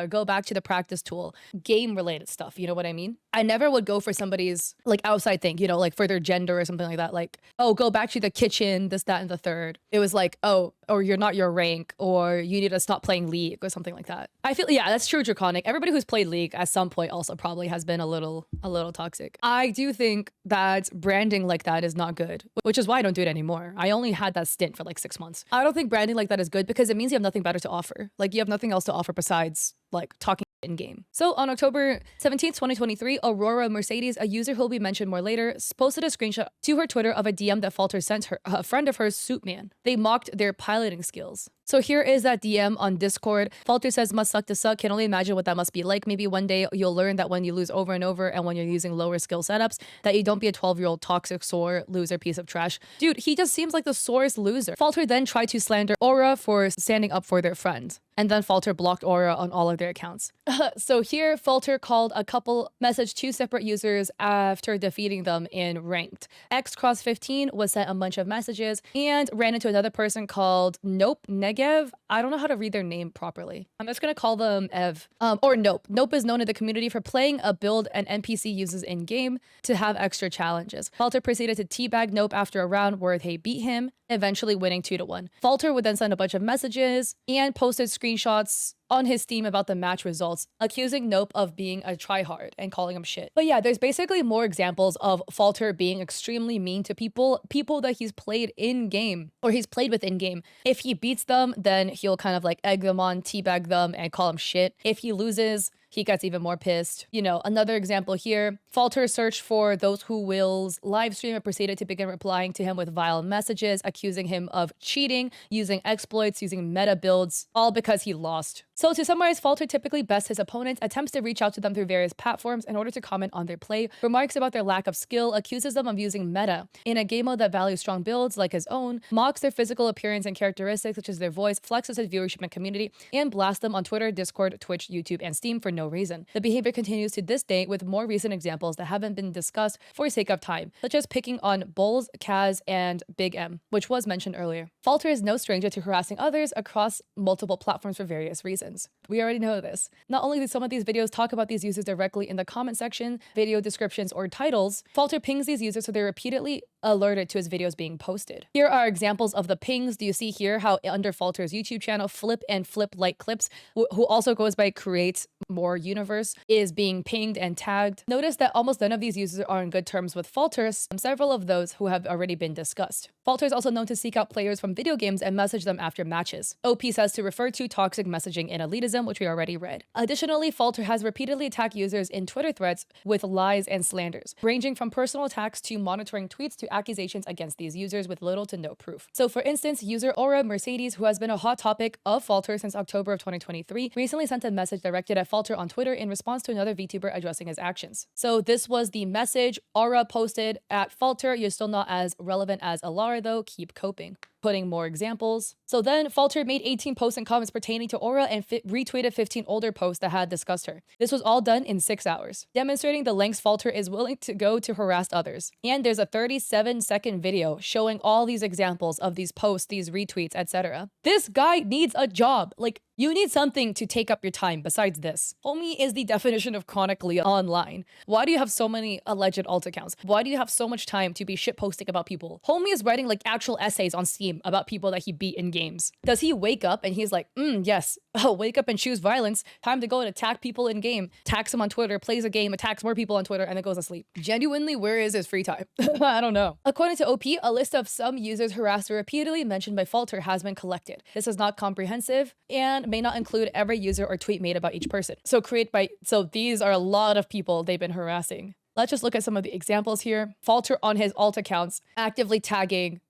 go back to the practice tool. Game related stuff, you know what I mean? I never would go for somebody's like outside thing, you know, like for their gender or something like that. Like, oh, go back to the kitchen, this, that, and the third. It was like, oh, or you're not your rank, or you need to stop playing League or something like that. I feel, yeah, that's true, Draconic. Everybody who's played League at some point also probably has been a little toxic. I do think that branding like that is not good, which is why I don't do it anymore. I only had that stint for like 6 months. I don't think branding like that is good because it means you have nothing better to offer. Like, you have nothing else to offer besides like talking in game. So on October 17th, 2023, Aurora Mercedes, a user who will be mentioned more later, posted a screenshot to her Twitter of a DM that Falter sent her, a friend of hers, Suitman. They mocked their piloting skills. So here is that DM on Discord. Falter says, must suck to suck. Can only imagine what that must be like. Maybe one day you'll learn that when you lose over and over and when you're using lower skill setups, that you don't be a 12-year-old toxic, sore, loser piece of trash. Dude, he just seems like the sorest loser. Falter then tried to slander Aura for standing up for their friend. And then Falter blocked Aura on all of their accounts. So here, Falter called a couple, messaged 2 separate users after defeating them in ranked. XCross15 was sent a bunch of messages and ran into another person called Nope Negev. I don't know how to read their name properly. I'm just gonna call them Ev. Or Nope. Nope is known in the community for playing a build an NPC uses in-game to have extra challenges. Falter proceeded to teabag Nope after a round where they beat him, eventually winning 2-1. Falter would then send a bunch of messages and posted screenshots on his Steam about the match results, accusing Nope of being a tryhard and calling him shit. But yeah, there's basically more examples of Falter being extremely mean to people that he's played in-game, or he's played with in-game. If he beats them, then he'll kind of like egg them on, teabag them, and call them shit. If he loses, he gets even more pissed. You know, another example here, Falter searched for those who Will's live stream and proceeded to begin replying to him with vile messages, accusing him of cheating, using exploits, using meta builds, all because he lost. So to summarize, Falter typically bests his opponents, attempts to reach out to them through various platforms in order to comment on their play, remarks about their lack of skill, accuses them of using meta in a game mode that values strong builds like his own, mocks their physical appearance and characteristics such as their voice, flexes his viewership and community, and blasts them on Twitter, Discord, Twitch, YouTube, and Steam for no reason. The behavior continues to this day with more recent examples that haven't been discussed for sake of time, such as picking on Bulls, Kaz, and Big M, which was mentioned earlier. Falter is no stranger to harassing others across multiple platforms for various reasons. We already know this. Not only do some of these videos talk about these users directly in the comment section, video descriptions, or titles, Falter pings these users so they're repeatedly alerted to his videos being posted. Here are examples of the pings. Do you see here how under Falter's YouTube channel, Flip and Flip Like Clips, who also goes by Create More Universe, is being pinged and tagged. Notice that almost none of these users are on good terms with Falter, several of those who have already been discussed. Falter is also known to seek out players from video games and message them after matches. OP says to refer to toxic messaging and elitism, which we already read. Additionally, Falter has repeatedly attacked users in Twitter threads with lies and slanders, ranging from personal attacks to monitoring tweets to accusations against these users with little to no proof. So for instance, user Aura Mercedes, who has been a hot topic of Falter since October of 2023, recently sent a message directed at Falter on Twitter in response to another VTuber addressing his actions. So this was the message Aura posted at Falter: "You're still not as relevant as Alara though, keep coping." Putting more examples. So then Falter made 18 posts and comments pertaining to Aura and retweeted 15 older posts that had discussed her. This was all done in 6 hours, demonstrating the lengths Falter is willing to go to harass others. And there's a 37-second video showing all these examples of these posts, these retweets, etc. This guy needs a job. Like, you need something to take up your time besides this. Homie is the definition of chronically online. Why do you have so many alleged alt accounts? Why do you have so much time to be shitposting about people? Homie is writing like actual essays on Steam about people that he beat in games. Does he wake up and he's like, yes, I'll wake up and choose violence. Time to go and attack people in game. Attacks him on Twitter, plays a game, attacks more people on Twitter, and then goes to sleep. Genuinely, where is his free time? I don't know. According to OP, a list of some users harassed or repeatedly mentioned by Falter has been collected. This is not comprehensive and may not include every user or tweet made about each person. So these are a lot of people they've been harassing. Let's just look at some of the examples here. Falter on his alt accounts, actively tagging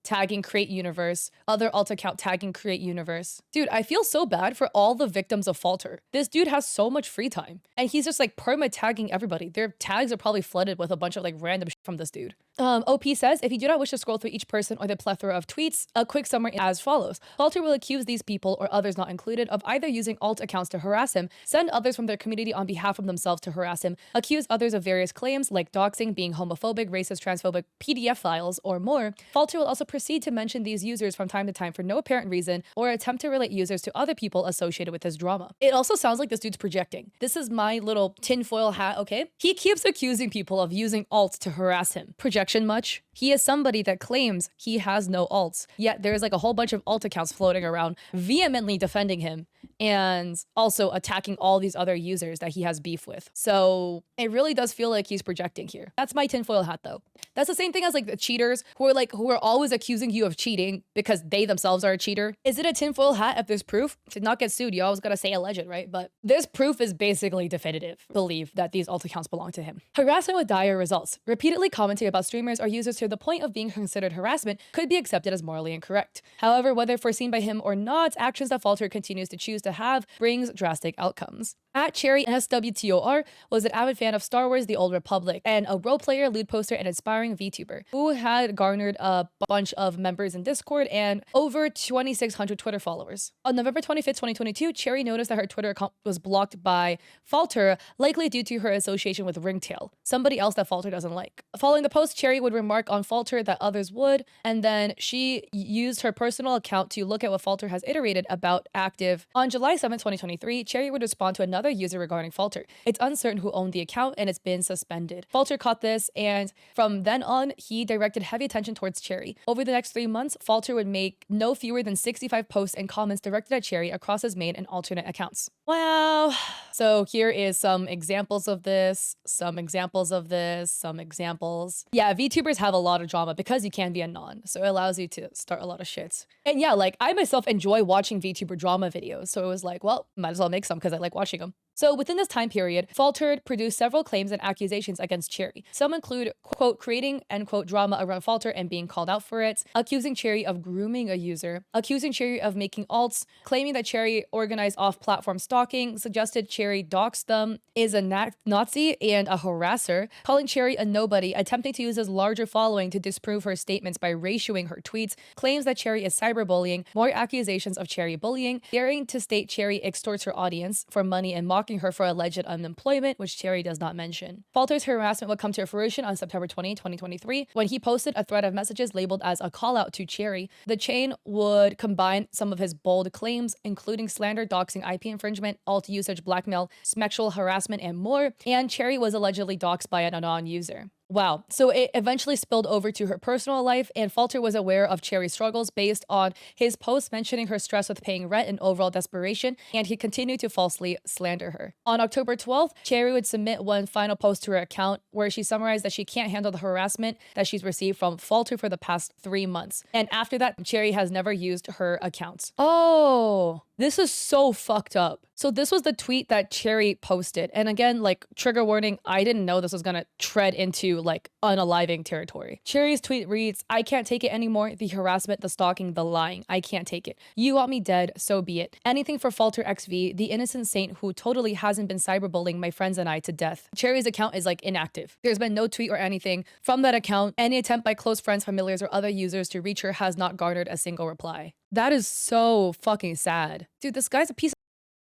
create universe, other alt account tagging create universe. Dude, I feel so bad for all the victims of Falter. This dude has so much free time and he's just like perma tagging everybody. Their tags are probably flooded with a bunch of like random shit from this dude. OP says, if you do not wish to scroll through each person or the plethora of tweets, a quick summary as follows. Falter will accuse these people or others not included of either using alt accounts to harass him, send others from their community on behalf of themselves to harass him, accuse others of various claims like doxing, being homophobic, racist, transphobic, PDF files, or more. Falter will also proceed to mention these users from time to time for no apparent reason or attempt to relate users to other people associated with his drama. It also sounds like this dude's projecting. This is my little tinfoil hat, okay? He keeps accusing people of using alts to harass him. Projection much? He is somebody that claims he has no alts, yet there's like a whole bunch of alt accounts floating around vehemently defending him and also attacking all these other users that he has beef with. So it really does feel like he's projecting here. That's my tinfoil hat though. That's the same thing as like the cheaters who are always accusing you of cheating because they themselves are a cheater. Is it a tinfoil hat if there's proof? To not get sued, you always gotta say alleged, right? But this proof is basically definitive. Believe that these alt accounts belong to him. Harassment with dire results. Repeatedly commenting about streamers or users to the point of being considered harassment could be accepted as morally incorrect. However, whether foreseen by him or not, actions that Falter continues to choose to have brings drastic outcomes. At Cherry SWTOR was an avid fan of Star Wars The Old Republic and a role player, lewd poster, and inspiring VTuber who had garnered a bunch of members in Discord and over 2,600 Twitter followers. On November 25th, 2022, Cherry noticed that her Twitter account was blocked by Falter, likely due to her association with Ringtail, somebody else that Falter doesn't like. Following the post, Cherry would remark on Falter that others would, and then she used her personal account to look at what Falter has iterated about active. On July 7th, 2023, Cherry would respond to another user regarding Falter. It's uncertain who owned the account and it's been suspended. Falter caught this, and from then on, he directed heavy attention towards Cherry. Over the next 3 months, Falter would make no fewer than 65 posts and comments directed at Cherry across his main and alternate accounts. Wow. So here is some examples of this, some examples of this, some examples. Yeah, VTubers have a lot of drama because you can be a non, so it allows you to start a lot of shits. And yeah, like I myself enjoy watching VTuber drama videos, so it was like, well, might as well make some because I like watching them. So within this time period, Falter produced several claims and accusations against Cherry. Some include, quote, creating, end quote, drama around Falter and being called out for it, accusing Cherry of grooming a user, accusing Cherry of making alts, claiming that Cherry organized off-platform stalking, suggested Cherry doxed them, is a Nazi and a harasser, calling Cherry a nobody, attempting to use his larger following to disprove her statements by ratioing her tweets, claims that Cherry is cyberbullying, more accusations of Cherry bullying, daring to state Cherry extorts her audience for money and mocking her for alleged unemployment, which Cherry does not mention. Falter's harassment would come to fruition on September 20, 2023, when he posted a thread of messages labeled as a call out to Cherry. The chain would combine some of his bold claims, including slander, doxing, IP infringement, alt usage, blackmail, sexual harassment, and more, and Cherry was allegedly doxed by an anon user. Wow. So it eventually spilled over to her personal life, and Falter was aware of Cherry's struggles based on his posts mentioning her stress with paying rent and overall desperation, and he continued to falsely slander her. On October 12th, Cherry would submit one final post to her account where she summarized that she can't handle the harassment that she's received from Falter for the past 3 months. And after that, Cherry has never used her account. Oh, this is so fucked up. So this was the tweet that Cherry posted. And again, like, trigger warning, I didn't know this was gonna tread into like unaliving territory. Cherry's tweet reads, I can't take it anymore. The harassment, the stalking, the lying. I can't take it. You want me dead, so be it. Anything for Falter XV, the innocent saint who totally hasn't been cyberbullying my friends and I to death. Cherry's account is like inactive. There's been no tweet or anything from that account. Any attempt by close friends, familiars, or other users to reach her has not garnered a single reply. That is so fucking sad. Dude, this guy's a piece of...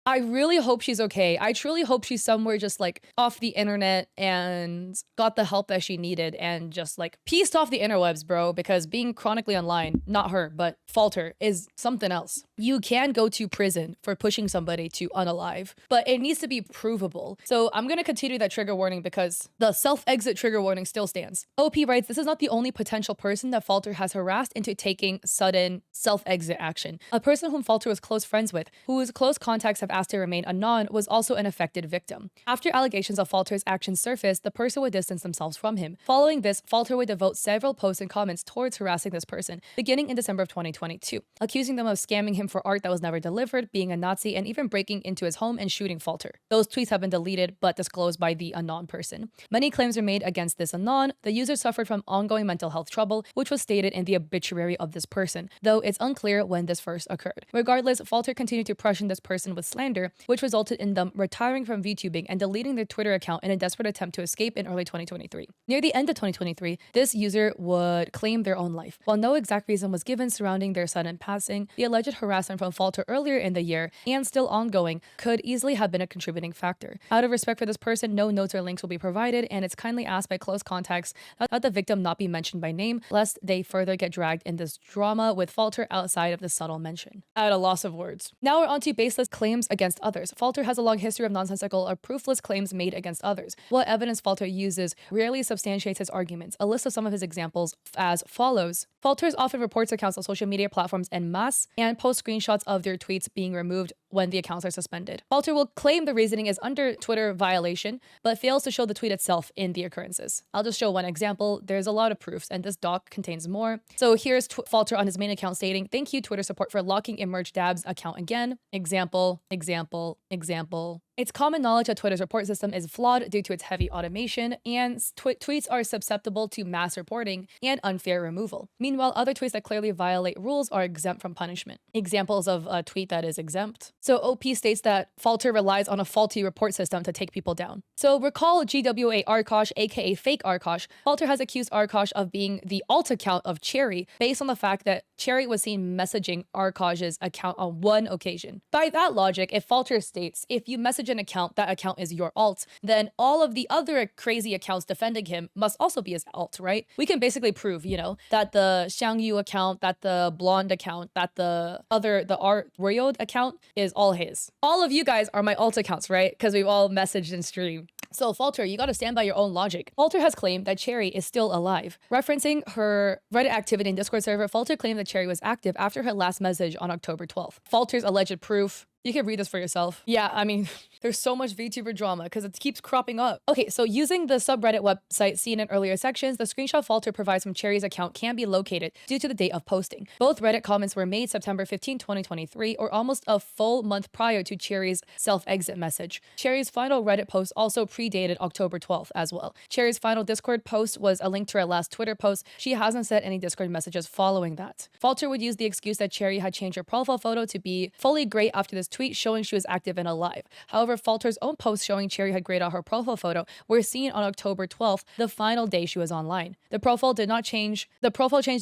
I really hope she's okay. I truly hope she's somewhere just like off the internet and got the help that she needed and just like pieced off the interwebs, bro, because being chronically online, not her, but Falter, is something else. You can go to prison for pushing somebody to unalive, but it needs to be provable. So I'm going to continue that trigger warning because the self-exit trigger warning still stands. OP writes, this is not the only potential person that Falter has harassed into taking sudden self-exit action. A person whom Falter was close friends with, whose close contacts have asked to remain anon, was also an affected victim. After allegations of Falter's actions surfaced, the person would distance themselves from him. Following this, Falter would devote several posts and comments towards harassing this person, beginning in December of 2022, accusing them of scamming him for art that was never delivered, being a Nazi, and even breaking into his home and shooting Falter. Those tweets have been deleted but disclosed by the anon person. Many claims were made against this anon. The user suffered from ongoing mental health trouble, which was stated in the obituary of this person, though it's unclear when this first occurred. Regardless, Falter continued to pressure this person with slander, which resulted in them retiring from VTubing and deleting their Twitter account in a desperate attempt to escape in early 2023. Near the end of 2023, this user would claim their own life. While no exact reason was given surrounding their sudden passing, the alleged harassment from Falter earlier in the year, and still ongoing, could easily have been a contributing factor. Out of respect for this person, no notes or links will be provided, and it's kindly asked by close contacts that the victim not be mentioned by name, lest they further get dragged in this drama with Falter outside of the subtle mention. At a loss of words. Now we're on to baseless claims against others. Falter has a long history of nonsensical or proofless claims made against others. What evidence Falter uses rarely substantiates his arguments. A list of some of his examples as follows. Falters often reports accounts on social media platforms en masse and post screenshots of their tweets being removed when the accounts are suspended. Falter will claim the reasoning is under Twitter violation, but fails to show the tweet itself in the occurrences. I'll just show one example. There's a lot of proofs, and this doc contains more. So here's Falter on his main account stating, "Thank you, Twitter support, for locking Emerge Dab's account again." Example, example, example. It's common knowledge that Twitter's report system is flawed due to its heavy automation, and tweets are susceptible to mass reporting and unfair removal. Meanwhile, other tweets that clearly violate rules are exempt from punishment. Examples of a tweet that is exempt. So OP states that Falter relies on a faulty report system to take people down. So recall GWA Arkosh, aka fake Arkosh. Falter has accused Arkosh of being the alt account of Cherry based on the fact that Cherry was seen messaging Arkosh's account on one occasion. By that logic, if Falter states, if you message an account, that account is your alt, then all of the other crazy accounts defending him must also be his alt, right? We can basically prove, that the Xiang Yu account, that the blonde account, that the Art Royode account is all his. All of you guys are my alt accounts, right? Because we've all messaged and streamed. So Falter, you gotta stand by your own logic. Falter has claimed that Cherry is still alive. Referencing her Reddit activity in Discord server, Falter claimed that Cherry was active after her last message on October 12th. Falter's alleged proof. You can read this for yourself. Yeah, I mean, there's so much VTuber drama because it keeps cropping up. Okay, so using the subreddit website seen in earlier sections, the screenshot Falter provides from Cherry's account can be located due to the date of posting. Both Reddit comments were made September 15, 2023, or almost a full month prior to Cherry's self-exit message. Cherry's final Reddit post also predated October 12th as well. Cherry's final Discord post was a link to her last Twitter post. She hasn't sent any Discord messages following that. Falter would use the excuse that Cherry had changed her profile photo to be fully gray after this tweet showing she was active and alive. However, Falter's own post showing Cherry had grayed out her profile photo were seen on October 12th, the final day she was online. The profile change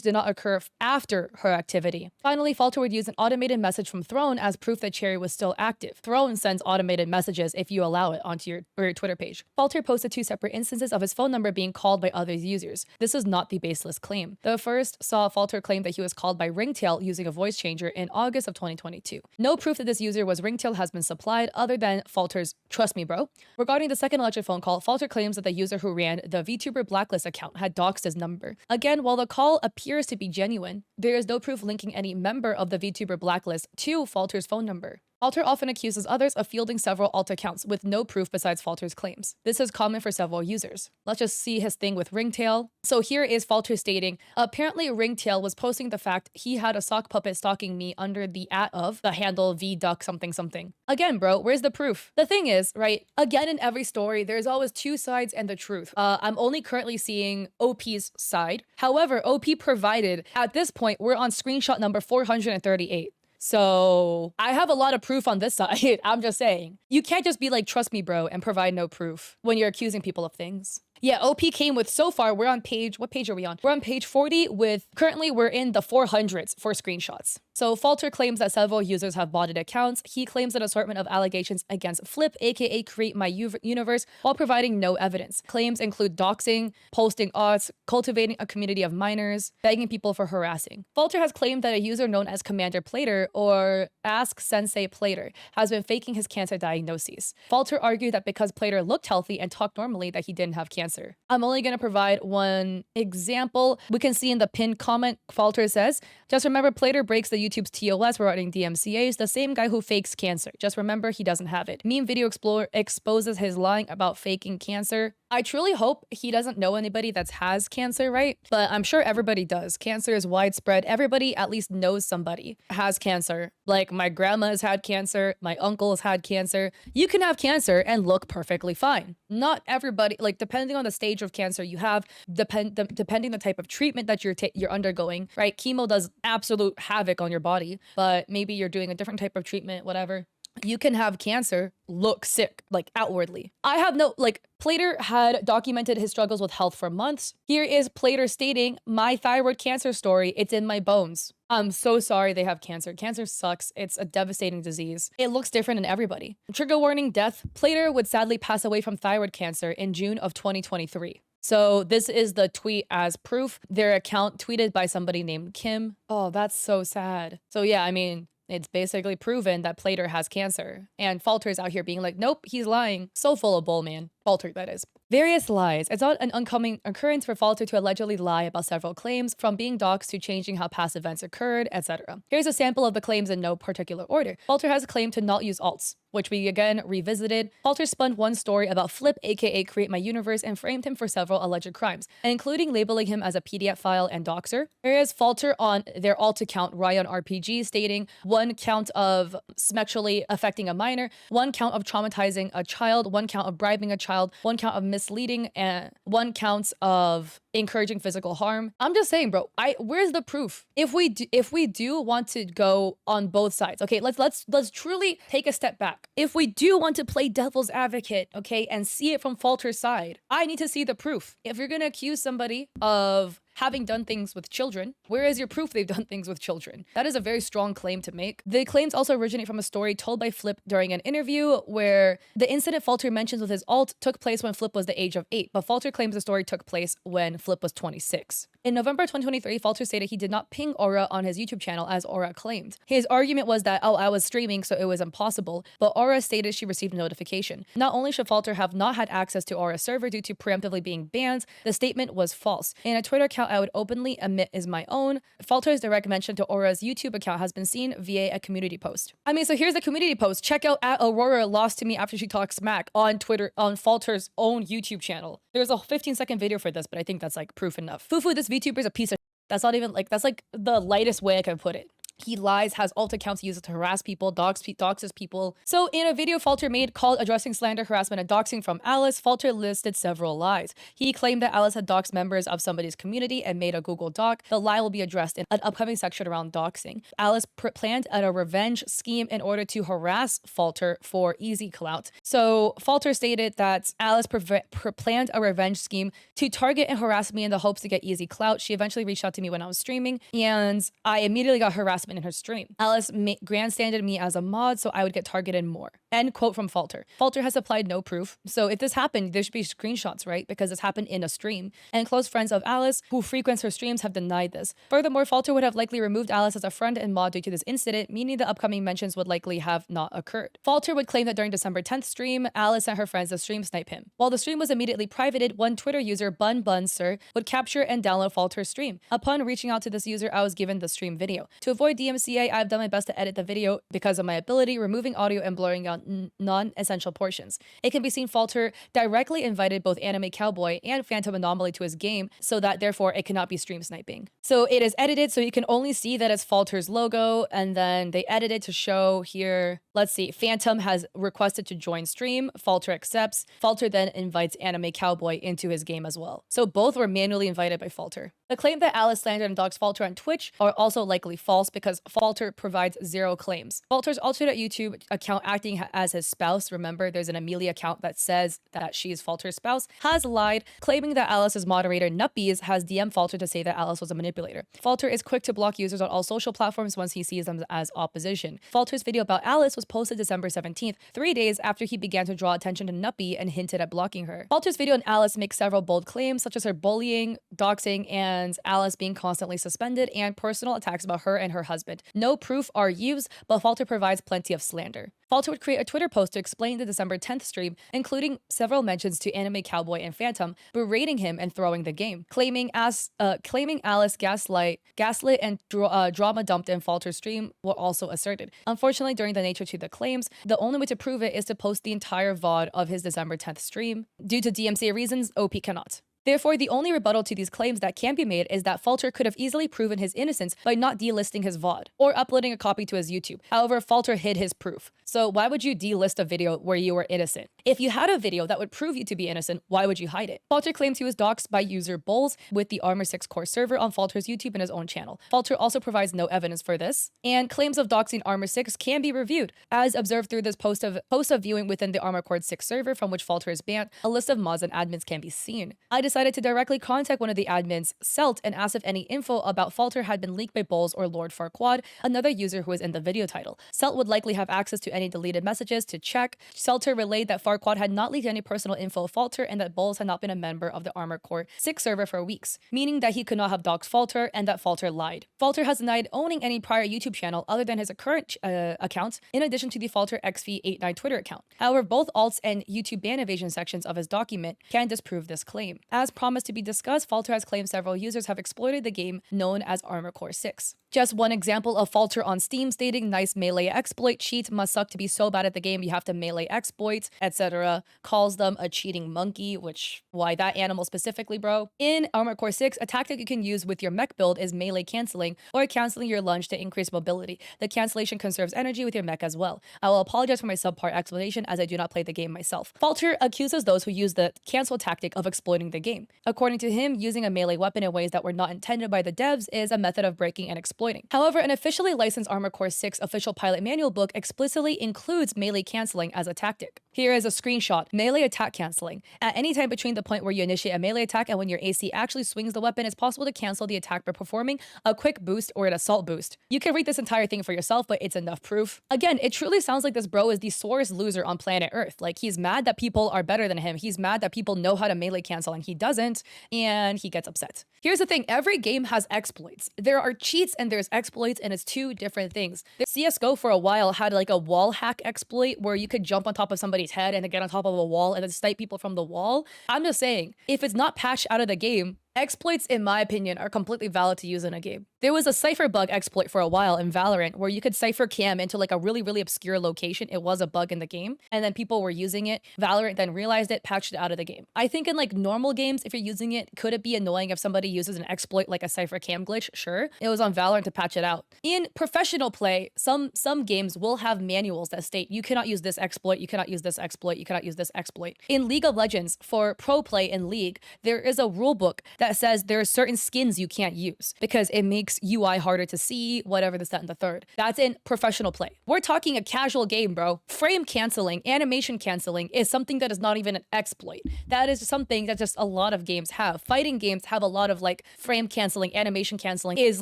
did not occur after her activity. Finally, Falter would use an automated message from Throne as proof that Cherry was still active. Throne sends automated messages if you allow it onto your Twitter page. Falter posted 2 separate instances of his phone number being called by other users. This is not the baseless claim. The first saw Falter claim that he was called by Ringtail using a voice changer in August of 2022. No proof that this user was Ringtail has been supplied other than Falter's "trust me bro." Regarding the second alleged phone call, Falter claims that the user who ran the VTuber blacklist account had doxed his number. Again, while the call appears to be genuine, there is no proof linking any member of the VTuber blacklist to Falter's phone number. Falter often accuses others of fielding several alt accounts with no proof besides Falter's claims. This is common for several users. Let's just see his thing with Ringtail. So here is Falter stating, apparently Ringtail was posting the fact he had a sock puppet stalking me under the of the handle vduck something something. Again, bro, where's the proof? The thing is, right, again in every story, there's always 2 sides and the truth. I'm only currently seeing OP's side. However, OP provided, at this point, we're on screenshot number 438. So I have a lot of proof on this side. I'm just saying. You can't just be like, trust me, bro, and provide no proof when you're accusing people of things. Yeah, OP came with, so far, we're on page, what page are we on? We're on page 40 with, currently we're in the 400s for screenshots. So Falter claims that several users have botted accounts. He claims an assortment of allegations against Flip, aka Create My Universe, while providing no evidence. Claims include doxing, posting odds, cultivating a community of minors, begging people for harassing. Falter has claimed that a user known as Commander Plater or Ask Sensei Plater has been faking his cancer diagnoses. Falter argued that because Plater looked healthy and talked normally that he didn't have cancer. I'm only going to provide one example. We can see in the pinned comment, Falter says, just remember Plater breaks the YouTube's TOS regarding DMCAs, the same guy who fakes cancer. Just remember, he doesn't have it. Meme Video Explorer exposes his lying about faking cancer. I truly hope he doesn't know anybody that has cancer, right? But I'm sure everybody does. Cancer is widespread. Everybody at least knows somebody has cancer. Like my grandma has had cancer. My uncle has had cancer. You can have cancer and look perfectly fine. Not everybody, like depending on the stage of cancer you have, depending the type of treatment that you're undergoing, right? Chemo does absolute havoc on your body, but maybe you're doing a different type of treatment, whatever. You can have cancer, look sick, like outwardly. I have no, like, Plater had documented his struggles with health for months. Here is Plater stating, my thyroid cancer story, it's in my bones. I'm so sorry they have cancer. Cancer sucks. It's a devastating disease. It looks different in everybody. Trigger warning, death. Plater would sadly pass away from thyroid cancer in June of 2023. So this is the tweet as proof. Their account tweeted by somebody named Kim. Oh, that's so sad. So yeah, I mean, it's basically proven that Plater has cancer. And Falter's out here being like, nope, he's lying. So full of bull, man. Falter, that is. Various lies. It's not an uncommon occurrence for Falter to allegedly lie about several claims, from being doxxed to changing how past events occurred, etc. Here's a sample of the claims in no particular order. Falter has claimed to not use alts, which we again revisited. Falter spun one story about Flip, aka Create My Universe, and framed him for several alleged crimes, including labeling him as a PDF file and doxer. Whereas Falter on their alt account, Ryan RPG, stating 1 count of sexually affecting a minor, 1 count of traumatizing a child, 1 count of bribing a child, 1 count of misleading, and 1 count of encouraging physical harm. I'm just saying, bro, where's the proof? If we do want to go on both sides, okay, let's truly take a step back. If we do want to play devil's advocate, okay, and see it from Falter's side, I need to see the proof. If you're gonna accuse somebody of having done things with children, where is your proof they've done things with children? That is a very strong claim to make. The claims also originate from a story told by Flip during an interview where the incident Falter mentions with his alt took place when Flip was the age of 8, but Falter claims the story took place when Flip was 26. In November 2023, Falter stated he did not ping Aura on his YouTube channel as Aura claimed. His argument was that, oh, I was streaming, so it was impossible, but Aura stated she received a notification. Not only should Falter have not had access to Aura's server due to preemptively being banned, the statement was false. In a Twitter account I would openly admit is my own, Falter's direct mention to Aura's YouTube account has been seen via a community post. I mean, so here's the community post. Check out at Aurora lost to me after she talks smack on Twitter, on Falter's own YouTube channel. There's a 15-second video for this, but I think that's like proof enough. Fufu, this VTuber's a piece of shit. That's not even like, that's like the lightest way I can put it. He lies, has alt accounts used to harass people, doxes people. So in a video Falter made called addressing slander, harassment, and doxing from Alice, Falter listed several lies. He claimed that Alice had doxed members of somebody's community and made a Google Doc. The lie will be addressed in an upcoming section around doxing. Alice planned a revenge scheme in order to harass Falter for easy clout. So Falter stated that Alice planned a revenge scheme to target and harass me in the hopes to get easy clout. She eventually reached out to me when I was streaming, and I immediately got harassed in her stream. Alice grandstanded me as a mod so I would get targeted more. End quote from Falter. Falter has supplied no proof. So if this happened, there should be screenshots, right? Because this happened in a stream. And close friends of Alice, who frequents her streams, have denied this. Furthermore, Falter would have likely removed Alice as a friend and mod due to this incident, meaning the upcoming mentions would likely have not occurred. Falter would claim that during December 10th stream, Alice and her friends to stream snipe him. While the stream was immediately privated, one Twitter user, BunBunSir, would capture and download Falter's stream. Upon reaching out to this user, I was given the stream video. To avoid DMCA, I've done my best to edit the video because of my ability, removing audio and blurring out non-essential portions. It can be seen Falter directly invited both Anime Cowboy and Phantom Anomaly to his game, so that therefore it cannot be stream sniping. So it is edited so you can only see that it's Falter's logo, and then they edited to show here, let's see, Phantom has requested to join stream, Falter accepts, Falter then invites Anime Cowboy into his game as well. So both were manually invited by Falter. The claim that Alice slandered and doxed Falter on Twitch are also likely false because Falter provides zero claims. Falter's alternate YouTube account acting as his spouse, remember there's an Amelia account that says that she is Falter's spouse, has lied, claiming that Alice's moderator Nuppies has DM'd Falter to say that Alice was a manipulator. Falter is quick to block users on all social platforms once he sees them as opposition. Falter's video about Alice was posted December 17th, 3 days after he began to draw attention to Nuppy and hinted at blocking her. Falter's video on Alice makes several bold claims, such as her bullying, doxing, and Alice being constantly suspended, and personal attacks about her and her husband. husband. No proof are used, but Falter provides plenty of slander. Falter would create a Twitter post to explain the December 10th stream, including several mentions to Anime Cowboy and Phantom, berating him and throwing the game, claiming Alice gaslit and drama dumped in Falter's stream were also asserted. Unfortunately, during the nature to the claims, the only way to prove it is to post the entire VOD of his December 10th stream. Due to DMCA reasons, OP cannot. Therefore, the only rebuttal to these claims that can be made is that Falter could have easily proven his innocence by not delisting his VOD or uploading a copy to his YouTube. However, Falter hid his proof. So why would you delist a video where you were innocent? If you had a video that would prove you to be innocent, why would you hide it? Falter claims he was doxxed by user Bulls with the Armor 6 core server on Falter's YouTube and his own channel. Falter also provides no evidence for this, and claims of doxing Armor 6 can be reviewed, as observed through this post of viewing within the Armor Core 6 server from which Falter is banned. A list of mods and admins can be seen. I decided to directly contact one of the admins, Selt, and asked if any info about Falter had been leaked by Bulls or Lord Farquaad, another user who is in the video title. Selt would likely have access to any deleted messages to check. Selter relayed that Farquaad had not leaked any personal info of Falter and that Bulls had not been a member of the Armor Core 6 server for weeks, meaning that he could not have doxed Falter and that Falter lied. Falter has denied owning any prior YouTube channel other than his current account, in addition to the Falter XV89 Twitter account. However, both alts and YouTube ban evasion sections of his document can disprove this claim. As promised to be discussed, Falter has claimed several users have exploited the game known as Armor Core 6. Just one example of Falter on Steam stating nice melee exploit, cheats must suck to be so bad at the game you have to melee exploits, etc. Calls them a cheating monkey, which, why that animal specifically, bro? In Armor Core 6, a tactic you can use with your mech build is melee canceling or canceling your lunge to increase mobility. The cancellation conserves energy with your mech as well. I will apologize for my subpar explanation as I do not play the game myself. Falter accuses those who use the cancel tactic of exploiting the game. According to him, using a melee weapon in ways that were not intended by the devs is a method of breaking and exploiting. However, an officially licensed Armor Core 6 official pilot manual book explicitly includes melee canceling as a tactic. Here is a screenshot. Melee attack canceling. At any time between the point where you initiate a melee attack and when your AC actually swings the weapon, it's possible to cancel the attack by performing a quick boost or an assault boost. You can read this entire thing for yourself, but it's enough proof. Again, it truly sounds like this bro is the sorest loser on planet Earth. Like, he's mad that people are better than him. He's mad that people know how to melee cancel and he doesn't, and he gets upset. Here's the thing. Every game has exploits. There are cheats and there's exploits, and it's two different things. CSGO for a while had like a wall hack exploit where you could jump on top of somebody's head and then get on top of a wall and then snipe people from the wall. I'm just saying, if it's not patched out of the game, exploits, in my opinion, are completely valid to use in a game. There was a cipher bug exploit for a while in Valorant where you could cipher cam into like a really, really obscure location. It was a bug in the game, and then people were using it. Valorant then realized it, patched it out of the game. I think in like normal games, if you're using it, could it be annoying if somebody uses an exploit like a cipher cam glitch? Sure. It was on Valorant to patch it out. In professional play, some games will have manuals that state you cannot use this exploit, you cannot use this exploit, you cannot use this exploit. In League of Legends, for pro play in League, there is a rule book that says there are certain skins you can't use because it makes UI harder to see, whatever, this, that, and the third. That's in professional play. We're talking a casual game, bro. Frame canceling, animation canceling is something that is not even an exploit. That is something that just a lot of games have. Fighting games have a lot of like frame canceling, animation canceling is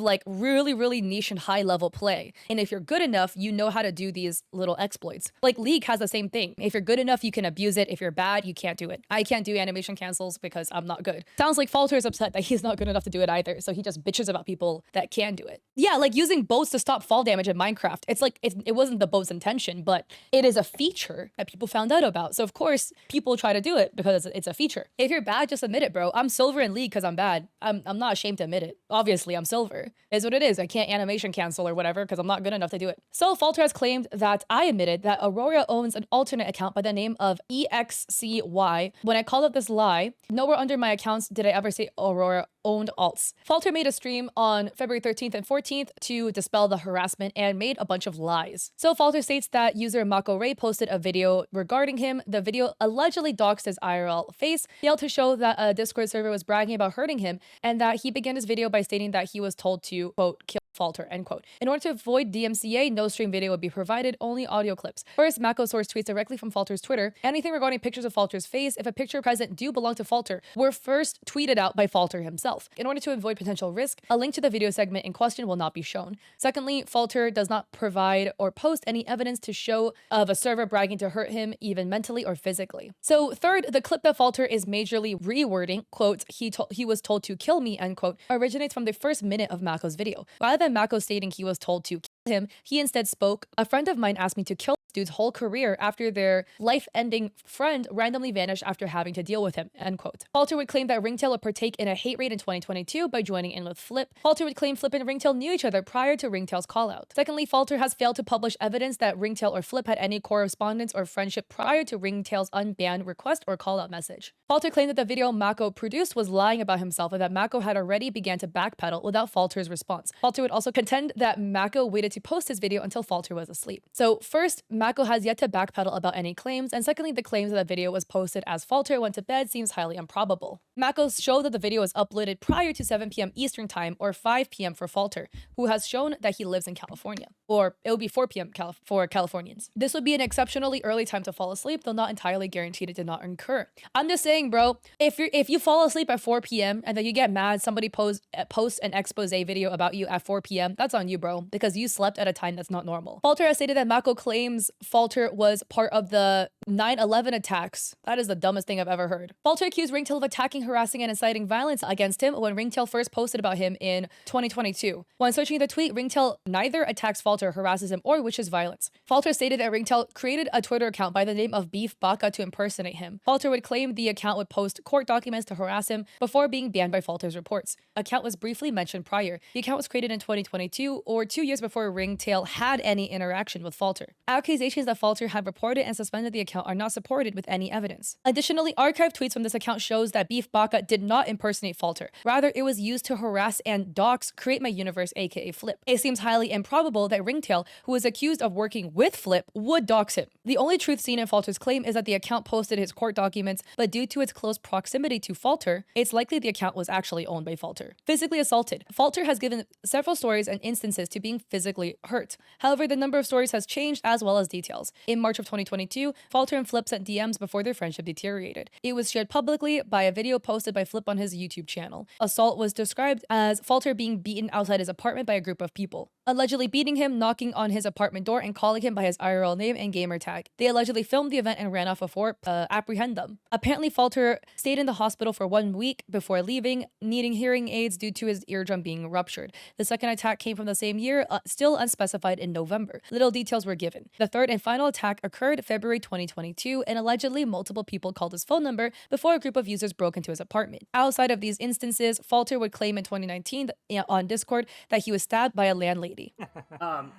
like really, really niche and high level play. And if you're good enough, you know how to do these little exploits. Like League has the same thing. If you're good enough, you can abuse it. If you're bad, you can't do it. I can't do animation cancels because I'm not good. Sounds like Falter is upset that he's not good enough to do it either, so he just bitches about people that can do it. Yeah, like using boats to stop fall damage in Minecraft. It's like, it wasn't the boat's intention, but it is a feature that people found out about. So of course, people try to do it because it's a feature. If you're bad, just admit it, bro. I'm silver in League because I'm bad. I'm not ashamed to admit it. Obviously, I'm silver. It's what it is. I can't animation cancel or whatever because I'm not good enough to do it. So Falter has claimed that I admitted that Aurora owns an alternate account by the name of EXCY. When I called out this lie, nowhere under my accounts did I ever say Aurora owned alts. Falter made a stream on February 13th and 14th to dispel the harassment and made a bunch of lies. So Falter states that user Mako Ray posted a video regarding him. The video allegedly doxed his IRL face, failed to show that a Discord server was bragging about hurting him, and that he began his video by stating that he was told to, quote, kill Falter, end quote. In order to avoid DMCA, no stream video would be provided, only audio clips. First, Mako source tweets directly from Falter's Twitter. Anything regarding pictures of Falter's face, if a picture present do belong to Falter, were first tweeted out by Falter himself. In order to avoid potential risk, a link to the video segment in question will not be shown. Secondly, Falter does not provide or post any evidence to show of a server bragging to hurt him, even mentally or physically. So third, the clip that Falter is majorly rewording, quote, he was told to kill me, end quote, originates from the first minute of Mako's video. Rather than than Mako stating he was told to kill him, he instead spoke, "A friend of mine asked me to kill dude's whole career after their life-ending friend randomly vanished after having to deal with him," end quote. Falter would claim that Ringtail would partake in a hate raid in 2022 by joining in with Flip. Falter would claim Flip and Ringtail knew each other prior to Ringtail's call-out. Secondly, Falter has failed to publish evidence that Ringtail or Flip had any correspondence or friendship prior to Ringtail's unbanned request or call-out message. Falter claimed that the video Mako produced was lying about himself and that Mako had already began to backpedal without Falter's response. Falter would also contend that Mako waited to post his video until Falter was asleep. So first, Mako has yet to backpedal about any claims, and secondly, the claims that the video was posted as Falter went to bed seems highly improbable. Mako showed that the video was uploaded prior to 7 p.m. Eastern Time or 5 p.m. for Falter, who has shown that he lives in California. Or it would be 4 p.m. For Californians. This would be an exceptionally early time to fall asleep, though not entirely guaranteed it did not occur. I'm just saying, bro, if you fall asleep at 4 p.m. and then you get mad, somebody posts an expose video about you at 4 p.m., that's on you, bro, because you slept at a time that's not normal. Falter has stated that Mako claims Falter was part of the 9/11 attacks. That is the dumbest thing I've ever heard. Falter accused Ringtail of attacking, harassing, and inciting violence against him when Ringtail first posted about him in 2022. When searching the tweet, Ringtail neither attacks Falter, harasses him, or wishes violence. Falter stated that Ringtail created a Twitter account by the name of Beef Baka to impersonate him. Falter would claim the account would post court documents to harass him before being banned by Falter's reports. Account was briefly mentioned prior. The account was created in 2022 or 2 years before Ringtail had any interaction with Falter. Accusations that Falter had reported and suspended the account are not supported with any evidence. Additionally, archived tweets from this account shows that Beef Baka did not impersonate Falter. Rather, it was used to harass and dox Create My Universe, aka Flip. It seems highly improbable that Ringtail, who is accused of working with Flip, would dox him. The only truth seen in Falter's claim is that the account posted his court documents, but due to its close proximity to Falter, it's likely the account was actually owned by Falter. Physically assaulted. Falter has given several stories and instances to being physically hurt. However, the number of stories has changed as well as details. In March of 2022, Falter and Flip sent DMs before their friendship deteriorated. It was shared publicly by a video posted by Flip on his YouTube channel. Assault was described as Falter being beaten outside his apartment by a group of people, allegedly beating him, knocking on his apartment door, and calling him by his IRL name and gamer tag. They allegedly filmed the event and ran off before apprehend them. Apparently, Falter stayed in the hospital for 1 week before leaving, needing hearing aids due to his eardrum being ruptured. The second attack came from the same year, still unspecified in November. Little details were given. The third and final attack occurred February 2022, and allegedly multiple people called his phone number before a group of users broke into his apartment. Outside of these instances, Falter would claim in 2019 on Discord that he was stabbed by a landlady.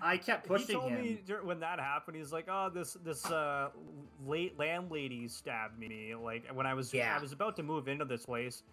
I kept pushing him. He told me when that happened, he's like, "Oh, this late landlady stabbed me." Like when I was about to move into this place.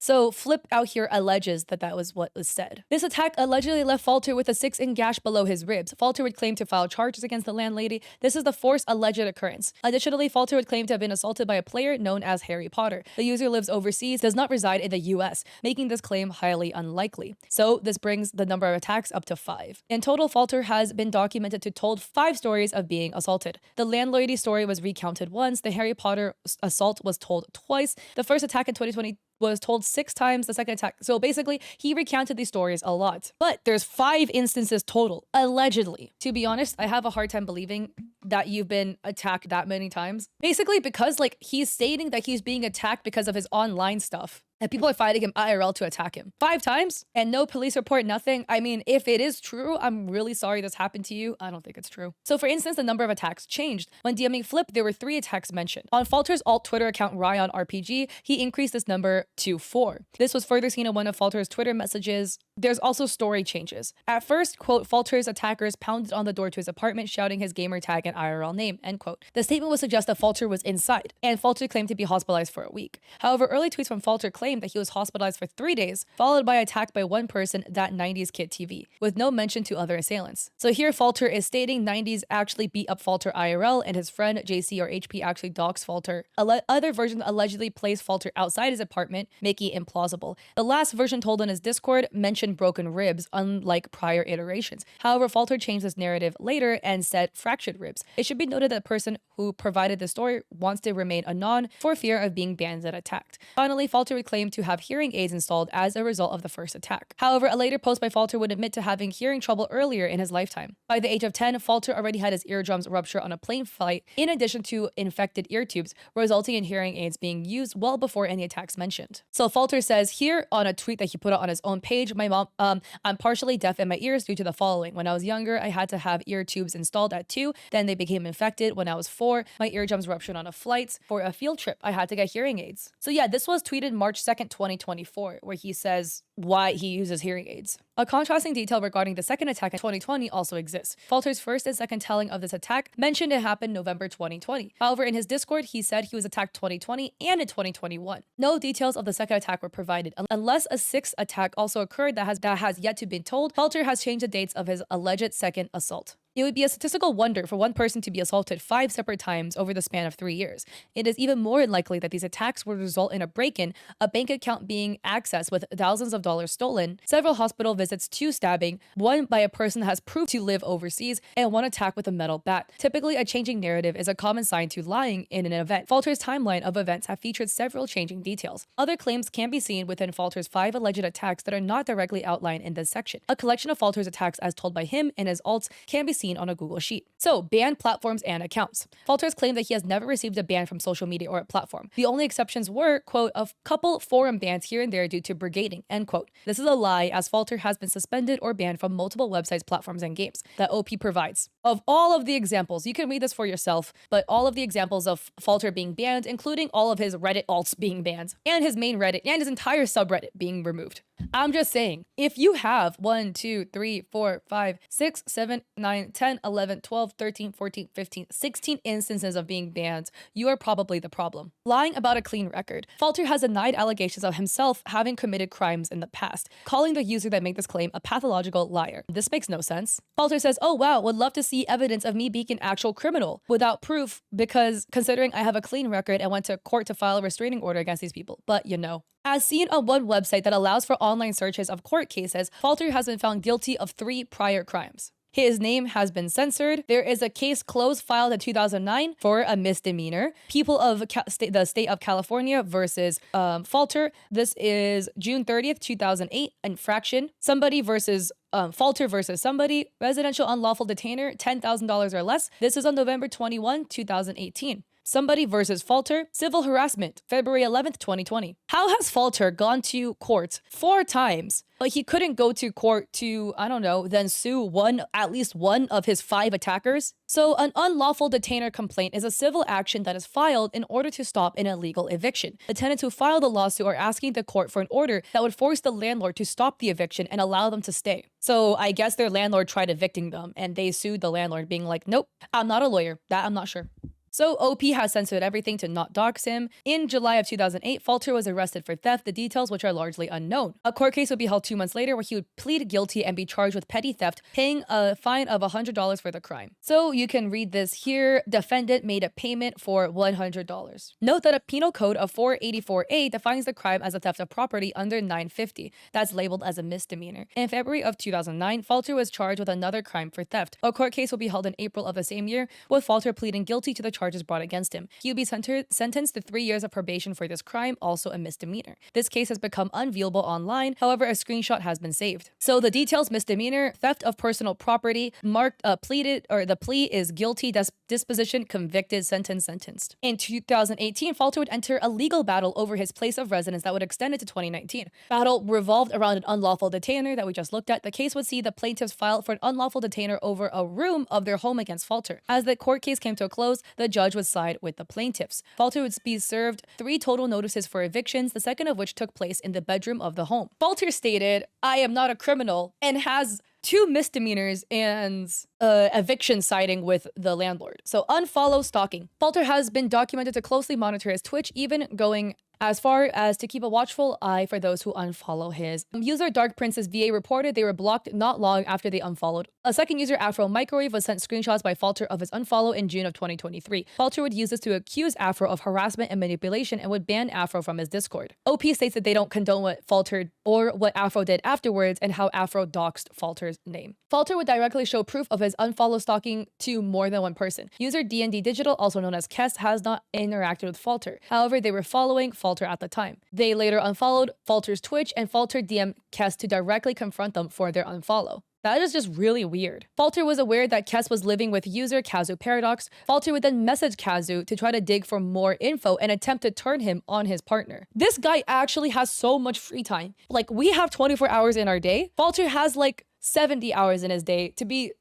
So Flip out here alleges that that was what was said. This attack allegedly left Falter with a 6-inch gash below his ribs. Falter would claim to file charges against the landlady. This is the fourth alleged occurrence. Additionally, Falter would claim to have been assaulted by a player known as Harry Potter. The user lives overseas, does not reside in the US, making this claim highly unlikely. So this brings the number of attacks up to 5. In total, Falter has been documented to told 5 stories of being assaulted. The landlady story was recounted once. The Harry Potter assault was told twice. The first attack in 2020 was told 6 times, the second attack. So basically, he recounted these stories a lot. But there's 5 instances total, allegedly. To be honest, I have a hard time believing that you've been attacked that many times. Basically, because like he's stating that he's being attacked because of his online stuff. And people are fighting him IRL to attack him 5 times and no police report, nothing. I mean, if it is true, I'm really sorry this happened to you. I don't think it's true. So for instance, the number of attacks changed. When DMing Flip, there were 3 attacks mentioned. On Falter's alt Twitter account, Ryan RPG, he increased this number to 4. This was further seen in one of Falter's Twitter messages. There's also story changes. At first, quote, Falter's attackers pounded on the door to his apartment, shouting his gamer tag and IRL name, end quote. The statement would suggest that Falter was inside, and Falter claimed to be hospitalized for a week. However, early tweets from Falter claimed that he was hospitalized for 3 days, followed by attack by one person, that 90s Kid TV, with no mention to other assailants. So here Falter is stating 90s actually beat up Falter IRL, and his friend JC or HP actually doxed Falter. Other versions allegedly placed Falter outside his apartment, making it implausible. The last version told on his Discord mentioned broken ribs, unlike prior iterations. However, Falter changed this narrative later and said fractured ribs. It should be noted that the person who provided the story wants to remain anon for fear of being banned and attacked. Finally, Falter would claim claimed to have hearing aids installed as a result of the first attack. However, a later post by Falter would admit to having hearing trouble earlier in his lifetime. By the age of 10, Falter already had his eardrums rupture on a plane flight, in addition to infected ear tubes, resulting in hearing aids being used well before any attacks mentioned. So Falter says here on a tweet that he put out on his own page, my mom, I'm partially deaf in my ears due to the following. When I was younger, I had to have ear tubes installed at 2, then they became infected. When I was 4, my eardrums ruptured on a flight for a field trip. I had to get hearing aids. So yeah, this was tweeted March 2nd, 2024, where he says why he uses hearing aids. A contrasting detail regarding the second attack in 2020 also exists. Falter's first and second telling of this attack mentioned it happened November 2020. However, in his Discord, he said he was attacked 2020 and in 2021. No details of the second attack were provided, unless a sixth attack also occurred that has yet to be told. Falter has changed the dates of his alleged second assault. It would be a statistical wonder for one person to be assaulted 5 separate times over the span of 3 years. It is even more likely that these attacks would result in a break-in, a bank account being accessed with thousands of dollars stolen, several hospital visits, 2 stabbing, 1 by a person that has proved to live overseas, and 1 attack with a metal bat. Typically, a changing narrative is a common sign to lying in an event. Falter's timeline of events have featured several changing details. Other claims can be seen within Falter's 5 alleged attacks that are not directly outlined in this section. A collection of Falter's attacks as told by him and his alts can be seen on a Google Sheet. So, banned platforms and accounts. Falter's claimed that he has never received a ban from social media or a platform. The only exceptions were, quote, a couple forum bans here and there due to brigading, end quote. This is a lie, as Falter has been suspended or banned from multiple websites, platforms, and games that OP provides. Of all of the examples, you can read this for yourself, but all of the examples of Falter being banned, including all of his Reddit alts being banned, and his main Reddit and his entire subreddit being removed. I'm just saying, if you have 1, 2, 3, 4, 5, 6, 7, 9, 10, 11, 12, 13, 14, 15, 16 instances of being banned, you are probably the problem. Lying about a clean record. Falter has denied allegations of himself having committed crimes in the past, calling the user that made this claim a pathological liar. This makes no sense. Falter says, oh wow, would love to see evidence of me being an actual criminal without proof, because considering I have a clean record and went to court to file a restraining order against these people. But you know. As seen on one website that allows for online searches of court cases, Falter has been found guilty of 3 prior crimes. His name has been censored. There is a case closed filed in 2009 for a misdemeanor. People of the state of California versus Falter. This is June 30th, 2008. Infraction. Somebody versus Falter versus somebody. Residential unlawful detainer, $10,000 or less. This is on November 21, 2018. Somebody versus Falter, civil harassment, February 11th, 2020. How has Falter gone to court 4 times, but he couldn't go to court to, I don't know, then sue at least one of his 5 attackers? So an unlawful detainer complaint is a civil action that is filed in order to stop an illegal eviction. The tenants who file the lawsuit are asking the court for an order that would force the landlord to stop the eviction and allow them to stay. So I guess their landlord tried evicting them and they sued the landlord being like, nope, I'm not a lawyer. That I'm not sure. So OP has censored everything to not dox him. In July of 2008, Falter was arrested for theft, the details which are largely unknown. A court case would be held 2 months later where he would plead guilty and be charged with petty theft, paying a fine of $100 for the crime. So you can read this here. Defendant made a payment for $100. Note that a penal code of 484A defines the crime as a theft of property under 950. That's labeled as a misdemeanor. In February of 2009, Falter was charged with another crime for theft. A court case will be held in April of the same year, with Falter pleading guilty to the charges brought against him. He will be sentenced to 3 years of probation for this crime, also a misdemeanor. This case has become unviewable online, however, a screenshot has been saved. So the details: misdemeanor, theft of personal property, the plea is guilty, disposition, convicted, sentenced. In 2018, Falter would enter a legal battle over his place of residence that would extend into 2019. Battle revolved around an unlawful detainer that we just looked at. The case would see the plaintiffs file for an unlawful detainer over a room of their home against Falter. As the court case came to a close, the judge would side with the plaintiffs. Falter would be served 3 total notices for evictions, the second of which took place in the bedroom of the home. Falter stated, I am not a criminal, and has 2 misdemeanors and eviction siding with the landlord. So unfollow stalking. Falter has been documented to closely monitor his Twitch, even going as far as to keep a watchful eye for those who unfollow his. User Dark Princess VA reported they were blocked not long after they unfollowed. A second user, Afro Microwave, was sent screenshots by Falter of his unfollow in June of 2023. Falter would use this to accuse Afro of harassment and manipulation and would ban Afro from his Discord. OP states that they don't condone what Falter or what Afro did afterwards and how Afro doxed Falter's name. Falter would directly show proof of his unfollow stalking to more than one person. User DND Digital, also known as Kest, has not interacted with Falter. However, they were following Falter Falter at the time. They later unfollowed Falter's Twitch, and Falter DM'd Kess to directly confront them for their unfollow. That is just really weird. Falter was aware that Kess was living with user Kazu Paradox. Falter would then message Kazu to try to dig for more info and attempt to turn him on his partner. This guy actually has so much free time. Like, we have 24 hours in our day. Falter has like 70 hours in his day to be,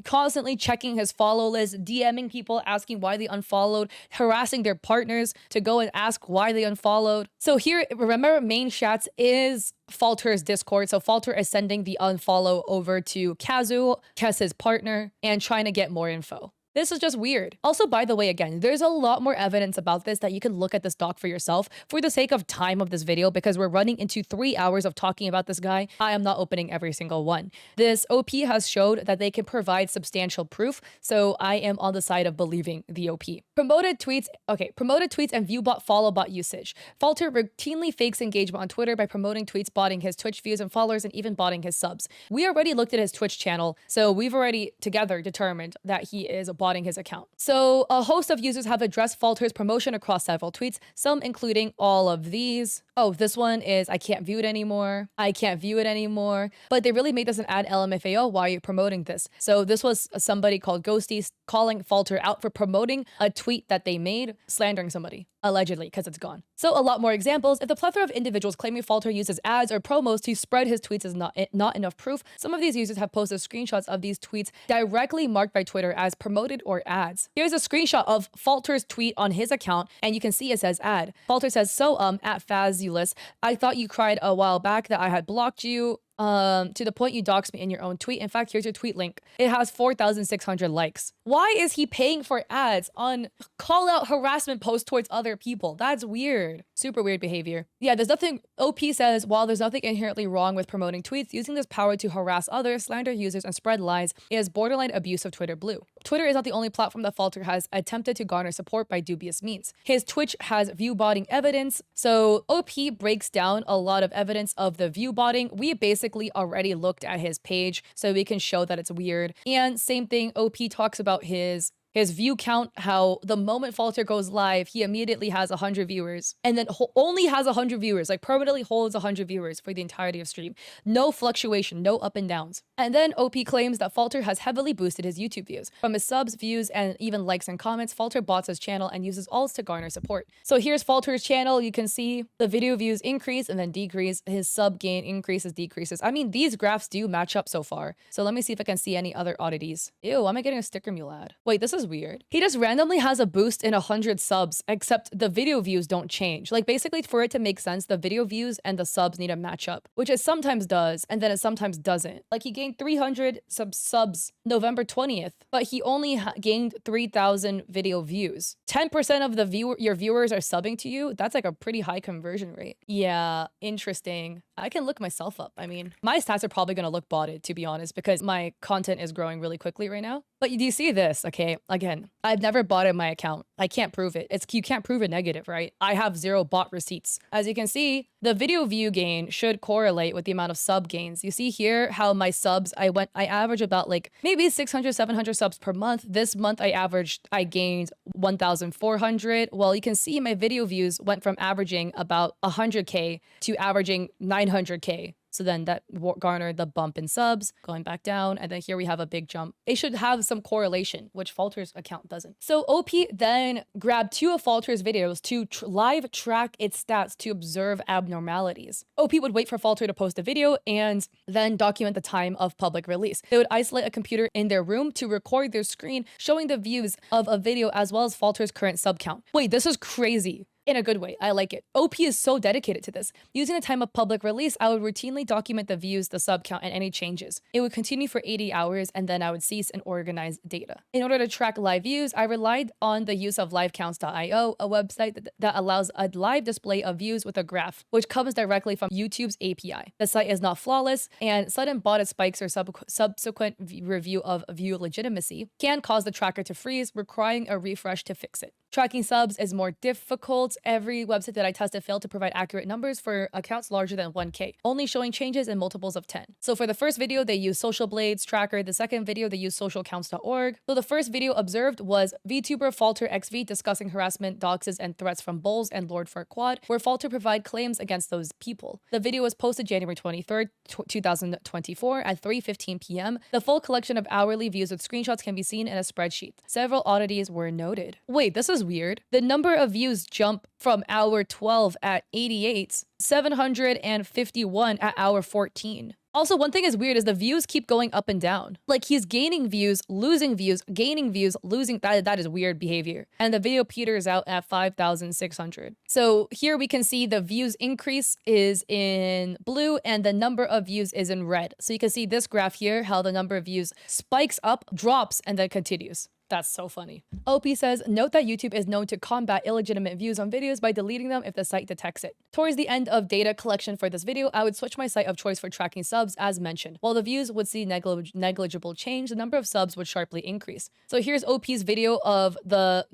constantly checking his follow list, DMing people, asking why they unfollowed, harassing their partners to go and ask why they unfollowed. So here, remember, main chats is Falter's Discord. So Falter is sending the unfollow over to Kazu, Kess's partner, and trying to get more info. This is just weird. Also, by the way, again, there's a lot more evidence about this that you can look at this doc for yourself. For the sake of time of this video, because we're running into 3 hours of talking about this guy, I am not opening every single one. This OP has showed that they can provide substantial proof, so I am on the side of believing the OP. Promoted tweets and viewbot follow bot usage. Falter routinely fakes engagement on Twitter by promoting tweets, botting his Twitch views and followers, and even botting his subs. We already looked at his Twitch channel, so we've already together determined that he is botting his account. So a host of users have addressed Falter's promotion across several tweets, some including all of these. Oh, this one is, I can't view it anymore. I can't view it anymore. But they really made this an ad LMFAO. Why are you promoting this? So this was somebody called Ghosty calling Falter out for promoting a tweet that they made, slandering somebody, allegedly, because it's gone. So a lot more examples. If the plethora of individuals claiming Falter uses ads or promos to spread his tweets is not enough proof, some of these users have posted screenshots of these tweets directly marked by Twitter as promoted or ads. Here's a screenshot of Falter's tweet on his account, and you can see it says ad. Falter says, at Fazulous, I thought you cried a while back that I had blocked you. To the point you doxed me in your own tweet. In fact, here's your tweet link. It has 4,600 likes. Why is he paying for ads on call out harassment posts towards other people? That's weird. Super weird behavior. Yeah, there's nothing. OP says, while there's nothing inherently wrong with promoting tweets, using this power to harass others, slander users, and spread lies is borderline abuse of Twitter Blue. Twitter is not the only platform that Falter has attempted to garner support by dubious means. His Twitch has view botting evidence. So OP breaks down a lot of evidence of the view botting. We basically already looked at his page, so we can show that it's weird. And same thing, OP talks about his view count, how the moment Falter goes live, he immediately has 100 viewers and then only has 100 viewers, like permanently holds 100 viewers for the entirety of stream. No fluctuation, no up and downs. And then OP claims that Falter has heavily boosted his YouTube views. From his subs, views, and even likes and comments, Falter bots his channel and uses alts to garner support. So here's Falter's channel. You can see the video views increase and then decrease. His sub gain increases, decreases. I mean, these graphs do match up so far. So let me see if I can see any other oddities. Ew, why am I getting a sticker mule ad? Wait, this is weird. He just randomly has a boost in 100 subs, except the video views don't change. Like, basically, for it to make sense, the video views and the subs need to match up, which it sometimes does, and then it sometimes doesn't. Like, he gained 300 subs November 20th, but he only gained 3,000 video views. 10% of your viewers are subbing to you. That's like a pretty high conversion rate. Yeah, interesting. I can look myself up. I mean, my stats are probably going to look botted, to be honest, because my content is growing really quickly right now. But do you see this? Okay, again, I've never botted my account. I can't prove it. You can't prove a negative, right? I have 0 bot receipts. As you can see, the video view gain should correlate with the amount of sub gains. You see here how my subs, I average about like maybe 600, 700 subs per month. This month I gained 1,400. Well, you can see my video views went from averaging about 100K to averaging 900K. So then that garnered the bump in subs, going back down, and then here we have a big jump. It should have some correlation, which Falter's account doesn't. So OP then grabbed 2 of Falter's videos to live track its stats to observe abnormalities. OP would wait for Falter to post a video and then document the time of public release. They would isolate a computer in their room to record their screen, showing the views of a video as well as Falter's current sub count. Wait, this is crazy. In a good way. I like it. OP is so dedicated to this. Using the time of public release, I would routinely document the views, the sub count, and any changes. It would continue for 80 hours, and then I would cease and organize data. In order to track live views, I relied on the use of livecounts.io, a website that allows a live display of views with a graph, which comes directly from YouTube's API. The site is not flawless, and sudden botted spikes or subsequent review of view legitimacy can cause the tracker to freeze, requiring a refresh to fix it. Tracking subs is more difficult. Every website that I tested failed to provide accurate numbers for accounts larger than 1K, only showing changes in multiples of 10. So for the first video, they used Social Blades Tracker. The second video, they used socialcounts.org. So the first video observed was VTuber Falter XV discussing harassment, doxes, and threats from Bulls and Lord Farquaad, where Falter provide claims against those people. The video was posted January 23rd, 2024 at 3:15 p.m. The full collection of hourly views with screenshots can be seen in a spreadsheet. Several oddities were noted. Wait, this is weird. The number of views jump from hour 12 at 88, 751 at hour 14. Also, one thing is weird is the views keep going up and down. Like he's gaining views, losing views, gaining views, losing. That is weird behavior. And the video peters out at 5,600. So here we can see the views increase is in blue and the number of views is in red. So you can see this graph here, how the number of views spikes up, drops, and then continues. That's so funny. OP says, note that YouTube is known to combat illegitimate views on videos by deleting them if the site detects it. Towards the end of data collection for this video, I would switch my site of choice for tracking subs as mentioned. While the views would see negligible change, the number of subs would sharply increase. So here's OP's video of the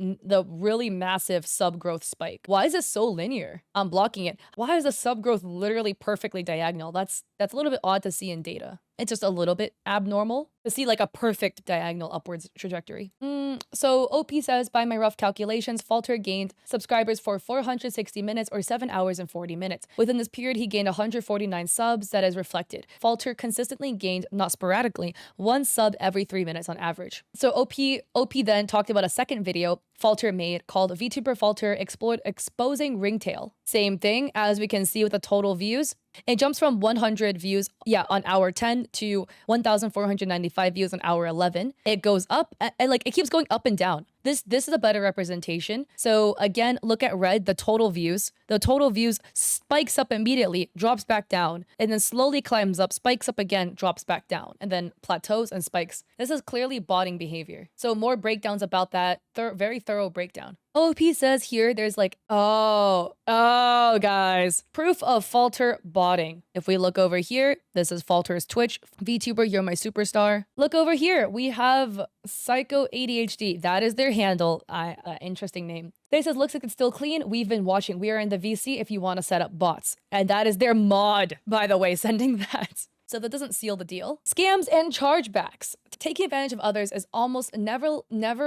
really massive sub growth spike. Why is it so linear? I'm blocking it. Why is the sub growth literally perfectly diagonal? That's a little bit odd to see in data. It's just a little bit abnormal to see like a perfect diagonal upwards trajectory. So OP says, by my rough calculations, Falter gained subscribers for 460 minutes or 7 hours and 40 minutes. Within this period, he gained 149 subs that is reflected. Falter consistently gained, not sporadically, 1 sub every 3 minutes on average. So OP then talked about a second video Falter made called VTuber Falter Exposing Ringtail. Same thing as we can see with the total views. It jumps from 100 views, on hour 10 to 1,495 views on hour 11. It goes up and like it keeps going up and down. This is a better representation. So again, look at red, the total views. The total views spikes up immediately, drops back down, and then slowly climbs up, spikes up again, drops back down, and then plateaus and spikes. This is clearly botting behavior. So more breakdowns about that, very thorough breakdown. OP says here, there's like, oh, guys, proof of Falter botting. If we look over here, this is Falter's Twitch. VTuber, you're my superstar. Look over here, we have Psycho ADHD. That is their handle. Interesting name. They says, looks like it's still clean. We've been watching. We are in the VC if you want to set up bots. And that is their mod, by the way, sending that. So that doesn't seal the deal. Scams and chargebacks. Taking advantage of others is almost never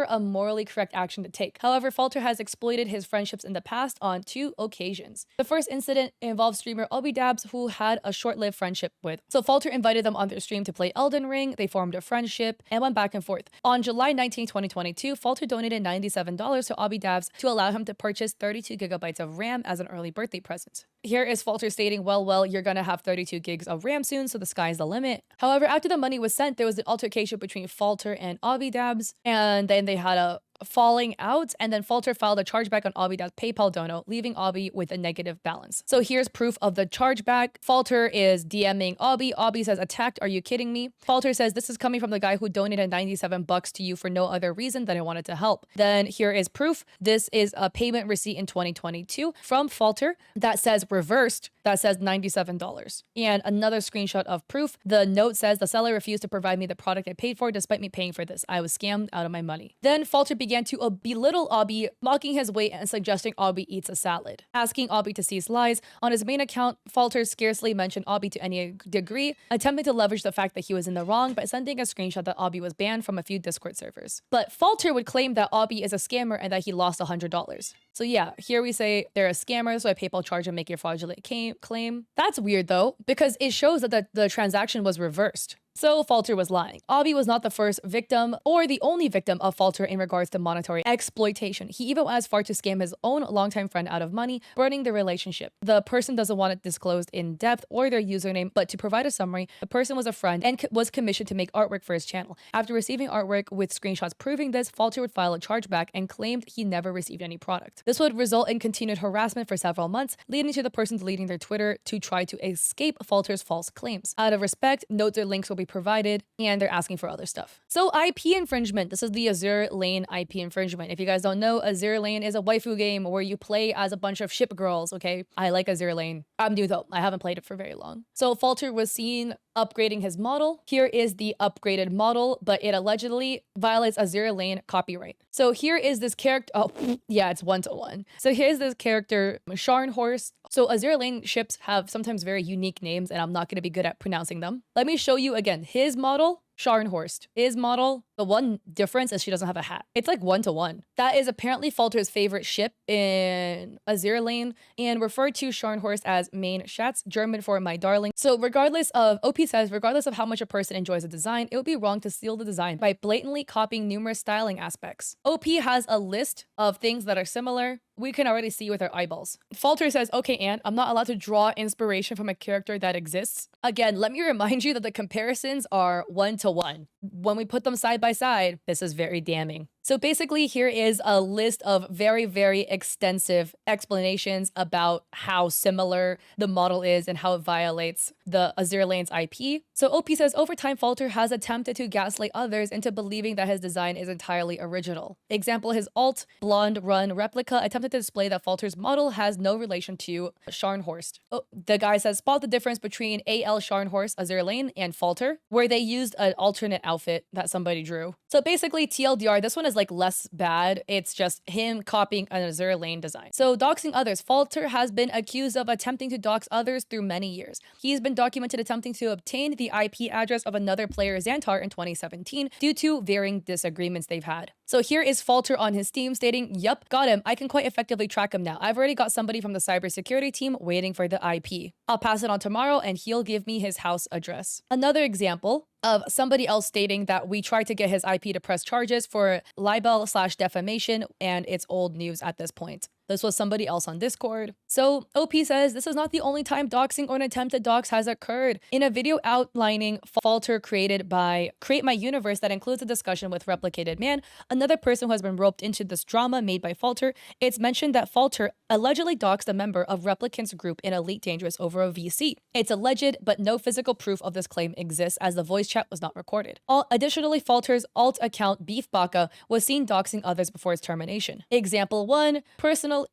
a morally correct action to take. However, Falter has exploited his friendships in the past on 2 occasions. The first incident involved streamer Obidabs, who had a short-lived friendship with. So Falter invited them on their stream to play Elden Ring. They formed a friendship and went back and forth. On July 19, 2022, Falter donated $97 to Obidabs to allow him to purchase 32 gigabytes of RAM as an early birthday present. Here is Falter stating, well, you're gonna have 32 gigs of RAM soon, so the sky's the limit. However, after the money was sent, there was an altercation between Falter and Obidabs, and then they had a falling out, and then Falter filed a chargeback on Obidab's PayPal dono, leaving Obi with a negative balance. So here's proof of the chargeback. Falter is DMing Obi. Obi says, attacked, are you kidding me? Falter says, this is coming from the guy who donated $97 to you for no other reason than I wanted to help. Then here is proof. This is a payment receipt in 2022 from Falter that says reversed, that says $97. And another screenshot of proof. The note says, the seller refused to provide me the product I paid for despite me paying for this. I was scammed out of my money. Then Falter began to belittle Obi, mocking his weight and suggesting Obi eats a salad. Asking Obi to cease lies. On his main account, Falter scarcely mentioned Obi to any degree, attempting to leverage the fact that he was in the wrong by sending a screenshot that Obi was banned from a few Discord servers. But Falter would claim that Obi is a scammer and that he lost $100. So yeah, here we say they're a scammer, so I PayPal charge and make your fraudulent claim. That's weird though, because it shows that the transaction was reversed. So Falter was lying. Obi was not the first victim or the only victim of Falter in regards to monetary exploitation. He even went as far to scam his own longtime friend out of money, burning the relationship. The person doesn't want it disclosed in depth or their username, but to provide a summary, the person was a friend and was commissioned to make artwork for his channel. After receiving artwork with screenshots proving this, Falter would file a chargeback and claimed he never received any product. This would result in continued harassment for several months, leading to the person deleting their Twitter to try to escape Falter's false claims. Out of respect, note their links will be provided, and they're asking for other stuff. So IP infringement. This is the Azure Lane IP infringement. If you guys don't know, Azure Lane is a waifu game where you play as a bunch of ship girls, okay? I like Azure Lane. I'm new though. I haven't played it for very long. So Falter was seen upgrading his model. Here is the upgraded model, but it allegedly violates Azure Lane copyright. So here is this character. Oh, yeah, it's 1-to-1. So here's this character, Scharnhorst. So Azure Lane ships have sometimes very unique names, and I'm not going to be good at pronouncing them. Let me show you again. His model, Scharnhorst. His model, the one difference is she doesn't have a hat. It's like 1-to-1. That is apparently Falter's favorite ship in Azure Lane and referred to Scharnhorst as Mein Schatz, German for my darling. So regardless of, OP says, regardless of how much a person enjoys a design, it would be wrong to steal the design by blatantly copying numerous styling aspects. OP has a list of things that are similar. We can already see with our eyeballs. Falter says, okay, Anne, I'm not allowed to draw inspiration from a character that exists. Again, let me remind you that the comparisons are 1-to-1. When we put them side by side, this is very damning. So basically, here is a list of very, very extensive explanations about how similar the model is and how it violates the Azure Lane's IP. So OP says, over time, Falter has attempted to gaslight others into believing that his design is entirely original. Example, his alt blonde run replica attempted to display that Falter's model has no relation to Scharnhorst. Oh, the guy says, spot the difference between AL Scharnhorst, Azure Lane, and Falter, where they used an alternate outfit that somebody drew. So basically, TLDR, this one is like less bad. It's just him copying an Azure Lane design. So doxing others. Falter has been accused of attempting to dox others through many years. He's been documented attempting to obtain the IP address of another player, Xantar, in 2017 due to varying disagreements they've had. So here is Falter on his Steam stating, yup, got him. I can quite effectively track him now. I've already got somebody from the cybersecurity team waiting for the IP. I'll pass it on tomorrow and he'll give me his house address. Another example of somebody else stating that we tried to get his IP to press charges for libel/defamation, and it's old news at this point. This was somebody else on Discord. So OP says this is not the only time doxing or an attempted dox has occurred. In a video outlining Falter created by Create My Universe that includes a discussion with Replicated Man, another person who has been roped into this drama made by Falter, it's mentioned that Falter allegedly doxed a member of Replicant's group in Elite Dangerous over a VC. It's alleged, but no physical proof of this claim exists as the voice chat was not recorded. Additionally, Falter's alt account Beef Baka was seen doxing others before its termination. Example 1,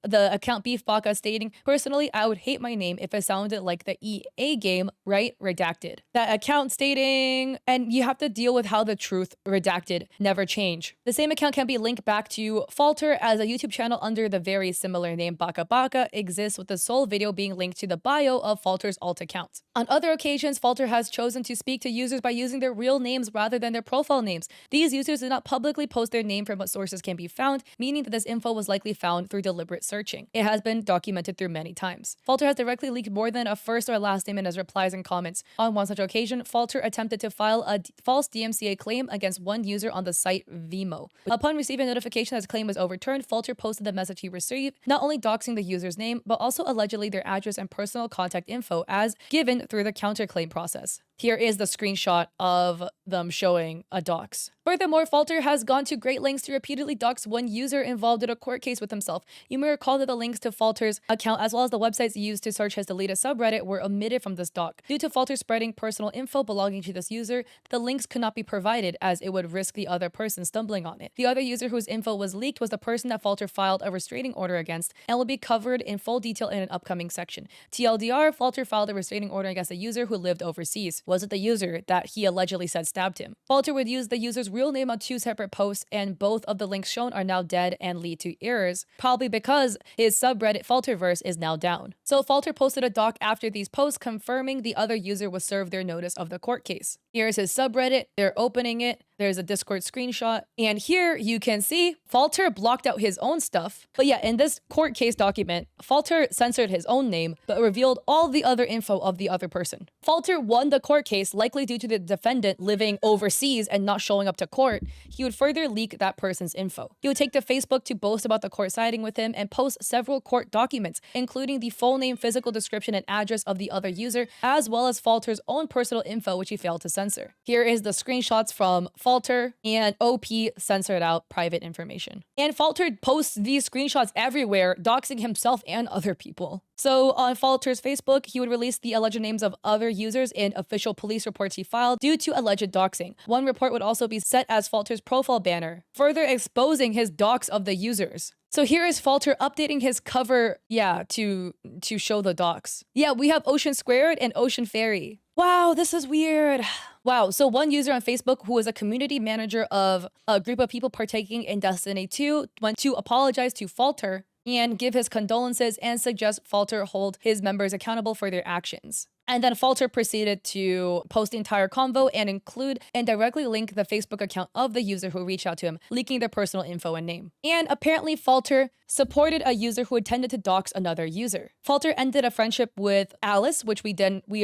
the account Beef Baka stating, personally, I would hate my name if it sounded like the EA game, right? Redacted. That account stating, and you have to deal with how the truth redacted never change. The same account can be linked back to Falter as a YouTube channel under the very similar name Baka Baka exists with the sole video being linked to the bio of Falter's alt account. On other occasions, Falter has chosen to speak to users by using their real names rather than their profile names. These users did not publicly post their name from what sources can be found, meaning that this info was likely found through deliberate searching. It has been documented through many times. Falter has directly leaked more than a first or last name in his replies and comments. On one such occasion, Falter attempted to file a false DMCA claim against one user on the site Vimo. Upon receiving a notification that his claim was overturned, Falter posted the message he received, not only doxing the user's name, but also allegedly their address and personal contact info as given through the counterclaim process. Here is the screenshot of them showing a dox. Furthermore, Falter has gone to great lengths to repeatedly dox one user involved in a court case with himself. You may recall that the links to Falter's account as well as the websites used to search his deleted subreddit were omitted from this doc. Due to Falter spreading personal info belonging to this user, the links could not be provided as it would risk the other person stumbling on it. The other user whose info was leaked was the person that Falter filed a restraining order against and will be covered in full detail in an upcoming section. TLDR, Falter filed a restraining order against a user who lived overseas. Was it the user that he allegedly said stabbed him? Falter would use the user's real name on 2 separate posts, and both of the links shown are now dead and lead to errors, probably because his subreddit Falterverse is now down. So Falter posted a doc after these posts confirming the other user was served their notice of the court case. Here's his subreddit, they're opening it, there's a Discord screenshot, and here you can see Falter blocked out his own stuff. But yeah, in this court case document, Falter censored his own name, but revealed all the other info of the other person. Falter won the court case likely due to the defendant living overseas and not showing up to court. He would further leak that person's info. He would take to Facebook to boast about the court siding with him and post several court documents, including the full name, physical description, and address of the other user, as well as Falter's own personal info, which he failed to censor. Here is the screenshots from Falter, and OP censored out private information. And Falter posts these screenshots everywhere, doxing himself and other people. So on Falter's Facebook, he would release the alleged names of other users in official police reports he filed due to alleged doxing. One report would also be set as Falter's profile banner, further exposing his dox of the users. So here is Falter updating his cover, to show the docs. Yeah, we have Ocean Squared and Ocean Fairy. Wow, this is weird. Wow, so one user on Facebook who was a community manager of a group of people partaking in Destiny 2 went to apologize to Falter and give his condolences and suggest Falter hold his members accountable for their actions. And then Falter proceeded to post the entire convo and include and directly link the Facebook account of the user who reached out to him, leaking their personal info and name. And apparently Falter supported a user who intended to dox another user. Falter ended a friendship with Alice, which we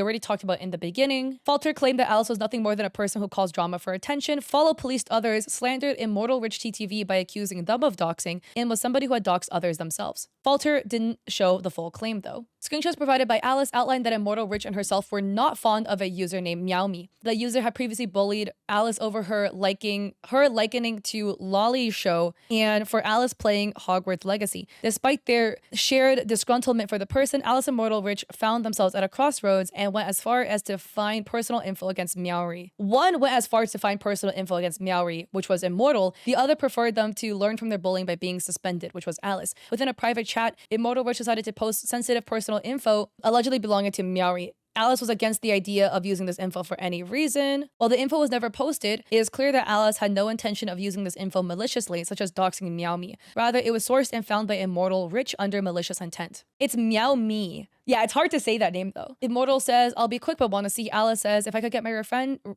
already talked about in the beginning. Falter claimed that Alice was nothing more than a person who caused drama for attention, policed others, slandered Immortal Rich TTV by accusing them of doxing, and was somebody who had doxed others themselves. Falter didn't show the full claim though. Screenshots provided by Alice outlined that Immortal Rich and herself were not fond of a user named MeowMe. The user had previously bullied Alice over her likening to Lolly's show and for Alice playing Hogwarts Legacy. Despite their shared disgruntlement for the person, Alice and Immortal Rich found themselves at a crossroads and went as far as to find personal info against Meowry. One went as far as to find personal info against Meowry, which was Immortal. The other preferred them to learn from their bullying by being suspended, which was Alice. Within a private chat, Immortal Rich decided to post sensitive personal info allegedly belonging to Meowry. Alice was against the idea of using this info for any reason. While the info was never posted, it is clear that Alice had no intention of using this info maliciously, such as doxing MeowMe. Rather, it was sourced and found by Immortal Rich under malicious intent. It's MeowMe. Yeah, it's hard to say that name though. Immortal says, I'll be quick but want to see. Alice says, if I could get my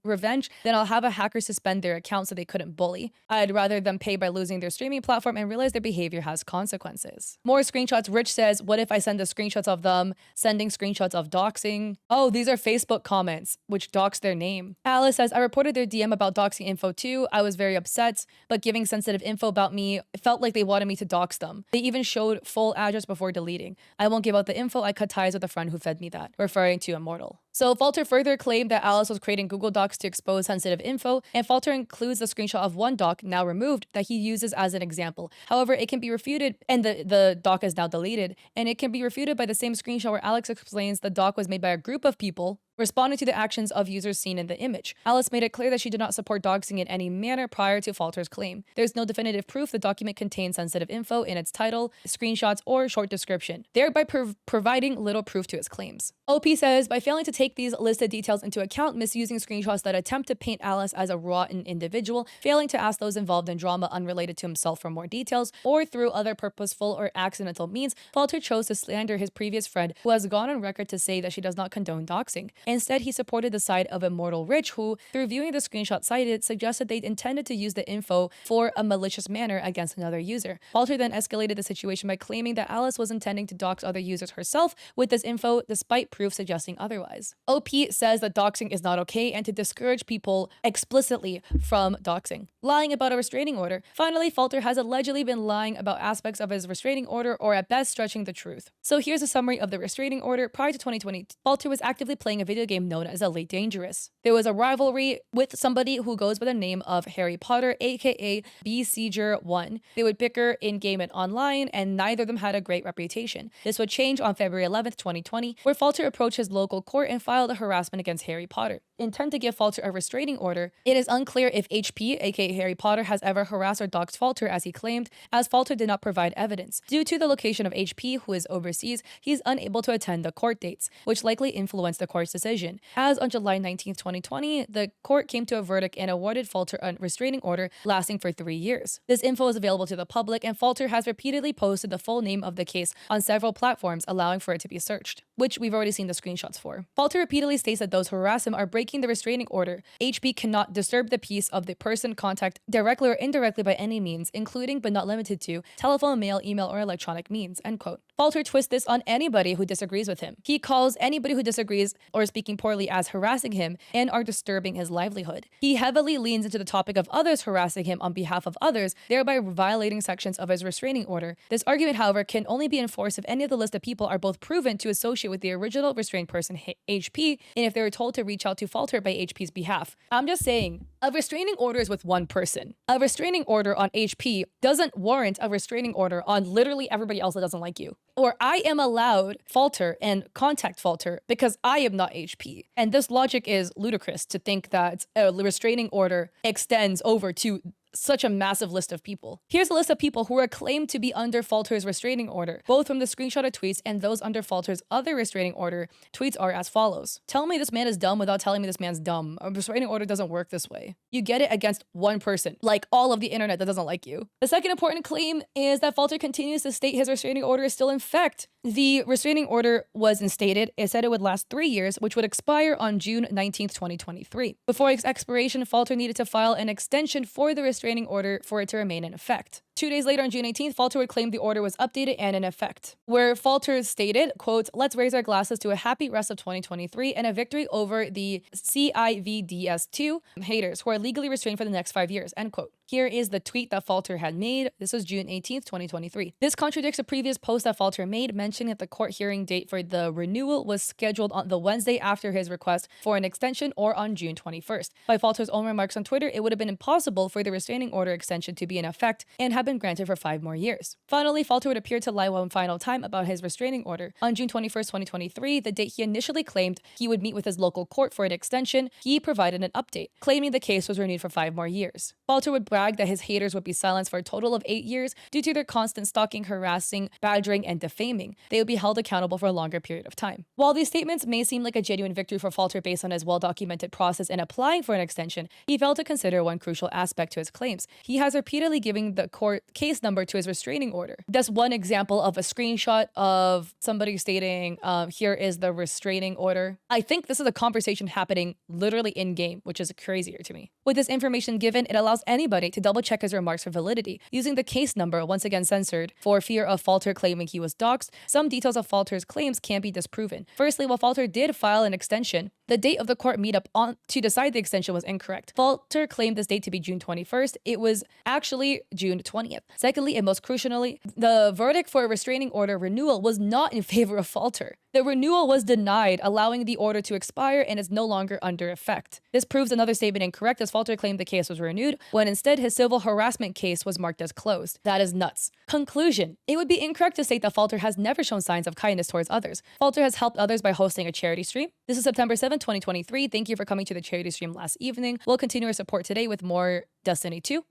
revenge, then I'll have a hacker suspend their account so they couldn't bully. I'd rather them pay by losing their streaming platform and realize their behavior has consequences. More screenshots. Rich says, what if I send the screenshots of them sending screenshots of doxing? Oh, these are Facebook comments, which dox their name. Alice says, I reported their DM about doxing info too. I was very upset, but giving sensitive info about me, it felt like they wanted me to dox them. They even showed full address before deleting. I won't give out the info. I cut ties with a friend who fed me that, referring to Immortal. So Falter further claimed that Alice was creating Google Docs to expose sensitive info, and Falter includes the screenshot of one doc, now removed, that he uses as an example. However, it can be refuted, and the doc is now deleted, and it can be refuted by the same screenshot where Alex explains the doc was made by a group of people responding to the actions of users seen in the image. Alice made it clear that she did not support doxing in any manner prior to Falter's claim. There's no definitive proof the document contains sensitive info in its title, screenshots, or short description, thereby providing little proof to its claims. OP says, by failing to take these listed details into account, misusing screenshots that attempt to paint Alice as a rotten individual, failing to ask those involved in drama unrelated to himself for more details, or through other purposeful or accidental means, Falter chose to slander his previous friend, who has gone on record to say that she does not condone doxing. Instead, he supported the side of Immortal Rich, who, through viewing the screenshot cited, suggested they intended to use the info for a malicious manner against another user. Falter then escalated the situation by claiming that Alice was intending to dox other users herself with this info, despite proof suggesting otherwise. OP says that doxing is not okay and to discourage people explicitly from doxing. Lying about a restraining order. Finally, Falter has allegedly been lying about aspects of his restraining order, or at best stretching the truth. So here's a summary of the restraining order. Prior to 2020, Falter was actively playing a video game known as Elite Dangerous. There was a rivalry with somebody who goes by the name of Harry Potter, aka Besieger1. They would bicker in-game and online, and neither of them had a great reputation. This would change on February 11th, 2020, where Falter approached his local court and filed a harassment against Harry Potter. Intent to give Falter a restraining order. It is unclear if HP, aka Harry Potter, has ever harassed or doxed Falter as he claimed, as Falter did not provide evidence. Due to the location of HP, who is overseas, he is unable to attend the court dates, which likely influenced the court's decision. As on July 19th, 2020, the court came to a verdict and awarded Falter a restraining order lasting for 3 years. This info is available to the public, and Falter has repeatedly posted the full name of the case on several platforms, allowing for it to be searched, which we've already seen the screenshots for. Falter repeatedly states that those who harass him are breaking the restraining order. HP cannot disturb the peace of the person contact directly or indirectly by any means, including but not limited to telephone, mail, email, or electronic means, end quote. Falter twists this on anybody who disagrees with him. He calls anybody who disagrees or speaking poorly as harassing him and are disturbing his livelihood. He heavily leans into the topic of others harassing him on behalf of others, thereby violating sections of his restraining order. This argument, however, can only be enforced if any of the list of people are both proven to associate with the original restrained person, HP, and if they were told to reach out to Falter by HP's behalf. I'm just saying, a restraining order is with one person. A restraining order on HP doesn't warrant a restraining order on literally everybody else that doesn't like you. Or I am allowed Falter and contact Falter because I am not HP. And this logic is ludicrous to think that a restraining order extends over to such a massive list of people. Here's a list of people who are claimed to be under Falter's restraining order. Both from the screenshotted tweets and those under Falter's other restraining order tweets are as follows. Tell me this man is dumb without telling me this man's dumb. A restraining order doesn't work this way. You get it against one person, like all of the internet that doesn't like you. The second important claim is that Falter continues to state his restraining order is still in effect. The restraining order was instated. It said it would last 3 years, which would expire on June 19th, 2023. Before its expiration, Falter needed to file an extension for the restraining order for it to remain in effect. 2 days later, on June 18th, Falter would claim the order was updated and in effect, where Falter stated, quote, "Let's raise our glasses to a happy rest of 2023 and a victory over the CIVDS2 haters who are legally restrained for the next 5 years," end quote. Here is the tweet that Falter had made. This was June 18th, 2023. This contradicts a previous post that Falter made mentioning that the court hearing date for the renewal was scheduled on the Wednesday after his request for an extension or on June 21st. By Falter's own remarks on Twitter, it would have been impossible for the restraining order extension to be in effect and have been granted for 5 more years. Finally, Falter would appear to lie one final time about his restraining order. On June 21st, 2023, the date he initially claimed he would meet with his local court for an extension, he provided an update, claiming the case was renewed for 5 more years. Falter would brag that his haters would be silenced for a total of 8 years due to their constant stalking, harassing, badgering, and defaming. They would be held accountable for a longer period of time. While these statements may seem like a genuine victory for Falter based on his well-documented process in applying for an extension, he failed to consider one crucial aspect to his claims. He has repeatedly given the court case number to his restraining order. That's one example of a screenshot of somebody stating, here is the restraining order. I think this is a conversation happening literally in-game, which is crazier to me. With this information given, it allows anybody to double-check his remarks for validity, using the case number, once again censored, for fear of Falter claiming he was doxxed. Some details of Falter's claims can be disproven. Firstly, while Falter did file an extension, the date of the court meetup to decide the extension was incorrect. Falter claimed this date to be June 21st. It was actually June 20th. Secondly, and most crucially, the verdict for a restraining order renewal was not in favor of Falter. The renewal was denied, allowing the order to expire and is no longer under effect. This proves another statement incorrect, as Falter claimed the case was renewed, when instead his civil harassment case was marked as closed. That is nuts. Conclusion. It would be incorrect to state that Falter has never shown signs of kindness towards others. Falter has helped others by hosting a charity stream. This is September 7th, 2023. Thank you for coming to the charity stream last evening. We'll continue our support today with more Destiny 2.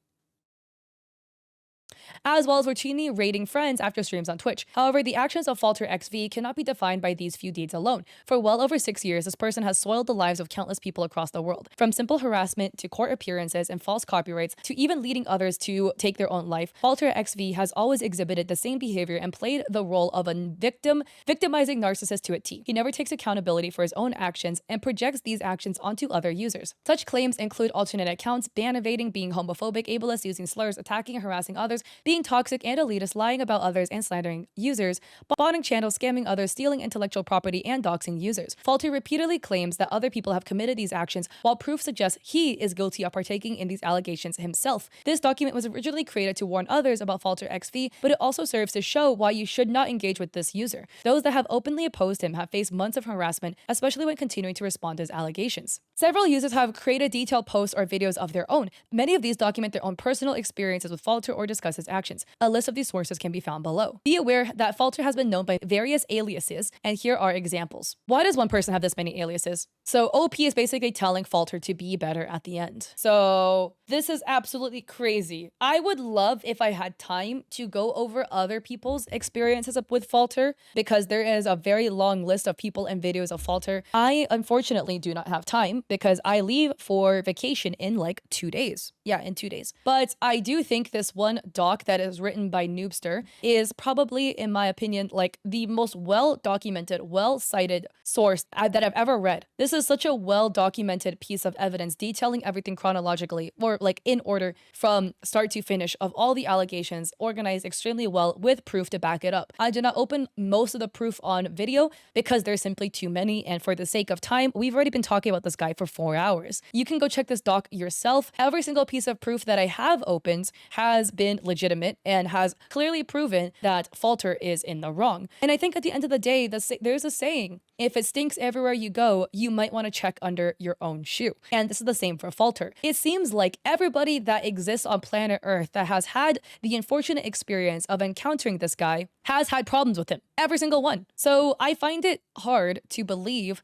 As well as routinely raiding friends after streams on Twitch. However, the actions of Falter XV cannot be defined by these few deeds alone. For well over 6 years, this person has soiled the lives of countless people across the world. From simple harassment to court appearances and false copyrights to even leading others to take their own life, Falter XV has always exhibited the same behavior and played the role of a victimizing narcissist to a T. He never takes accountability for his own actions and projects these actions onto other users. Such claims include alternate accounts, ban evading, being homophobic, ableist, using slurs, attacking and harassing others, being toxic and elitist, lying about others and slandering users, botting channels, scamming others, stealing intellectual property, and doxing users. Falter repeatedly claims that other people have committed these actions, while proof suggests he is guilty of partaking in these allegations himself. This document was originally created to warn others about Falter XV, but it also serves to show why you should not engage with this user. Those that have openly opposed him have faced months of harassment, especially when continuing to respond to his allegations. Several users have created detailed posts or videos of their own. Many of these document their own personal experiences with Falter or discuss his actions. A list of these sources can be found below. Be aware that Falter has been known by various aliases, and here are examples. Why does one person have this many aliases? So OP is basically telling Falter to be better at the end. So this is absolutely crazy. I would love if I had time to go over other people's experiences with Falter, because there is a very long list of people and videos of Falter. I unfortunately do not have time because I leave for vacation in like 2 days. Yeah, in 2 days. But I do think this one doc that is written by Noobster is probably, in my opinion, like the most well-documented, well-cited source that I've ever read. This is such a well-documented piece of evidence detailing everything chronologically, or like in order from start to finish of all the allegations, organized extremely well with proof to back it up. I did not open most of the proof on video because there's simply too many, and for the sake of time, we've already been talking about this guy for 4 hours. You can go check this doc yourself. Every single piece of proof that I have opened has been legitimate and has clearly proven that Falter is in the wrong. And I think at the end of the day, there's a saying, If it stinks everywhere you go, you might want to check under your own shoe. And this is the same for Falter. It seems like everybody that exists on planet Earth that has had the unfortunate experience of encountering this guy has had problems with him. Every single one. So I find it hard to believe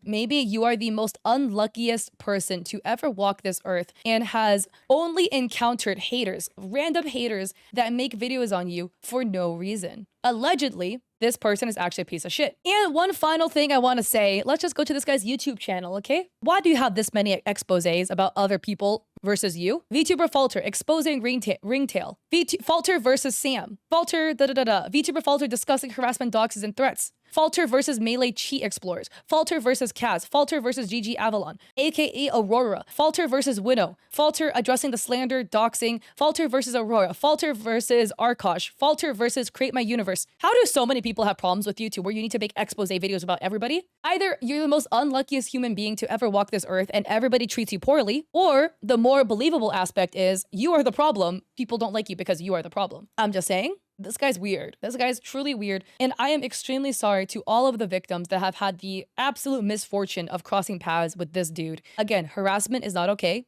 maybe you are the most unluckiest person to ever walk this earth and has only encountered haters, random haters that make videos on you for no reason. Allegedly, this person is actually a piece of shit. And one final thing I want to say, let's just go to this guy's YouTube channel, okay? Why do you have this many exposés about other people versus you? VTuber Falter, exposing ringtail. Falter versus Sam. Falter, VTuber Falter discussing harassment, doxes, and threats. Falter versus Melee Cheat Explorers. Falter versus Kaz. Falter versus GG Avalon, aka Aurora. Falter versus Winnow. Falter addressing the slander, doxing. Falter versus Aurora. Falter versus Arkosh. Falter versus Create My Universe. How do so many people have problems with YouTube where you need to make expose videos about everybody? Either you're the most unluckiest human being to ever walk this earth and everybody treats you poorly, or the more believable aspect is you are the problem. People don't like you because you are the problem. I'm just saying. This guy's weird. This guy's truly weird. And I am extremely sorry to all of the victims that have had the absolute misfortune of crossing paths with this dude. Again, harassment is not okay.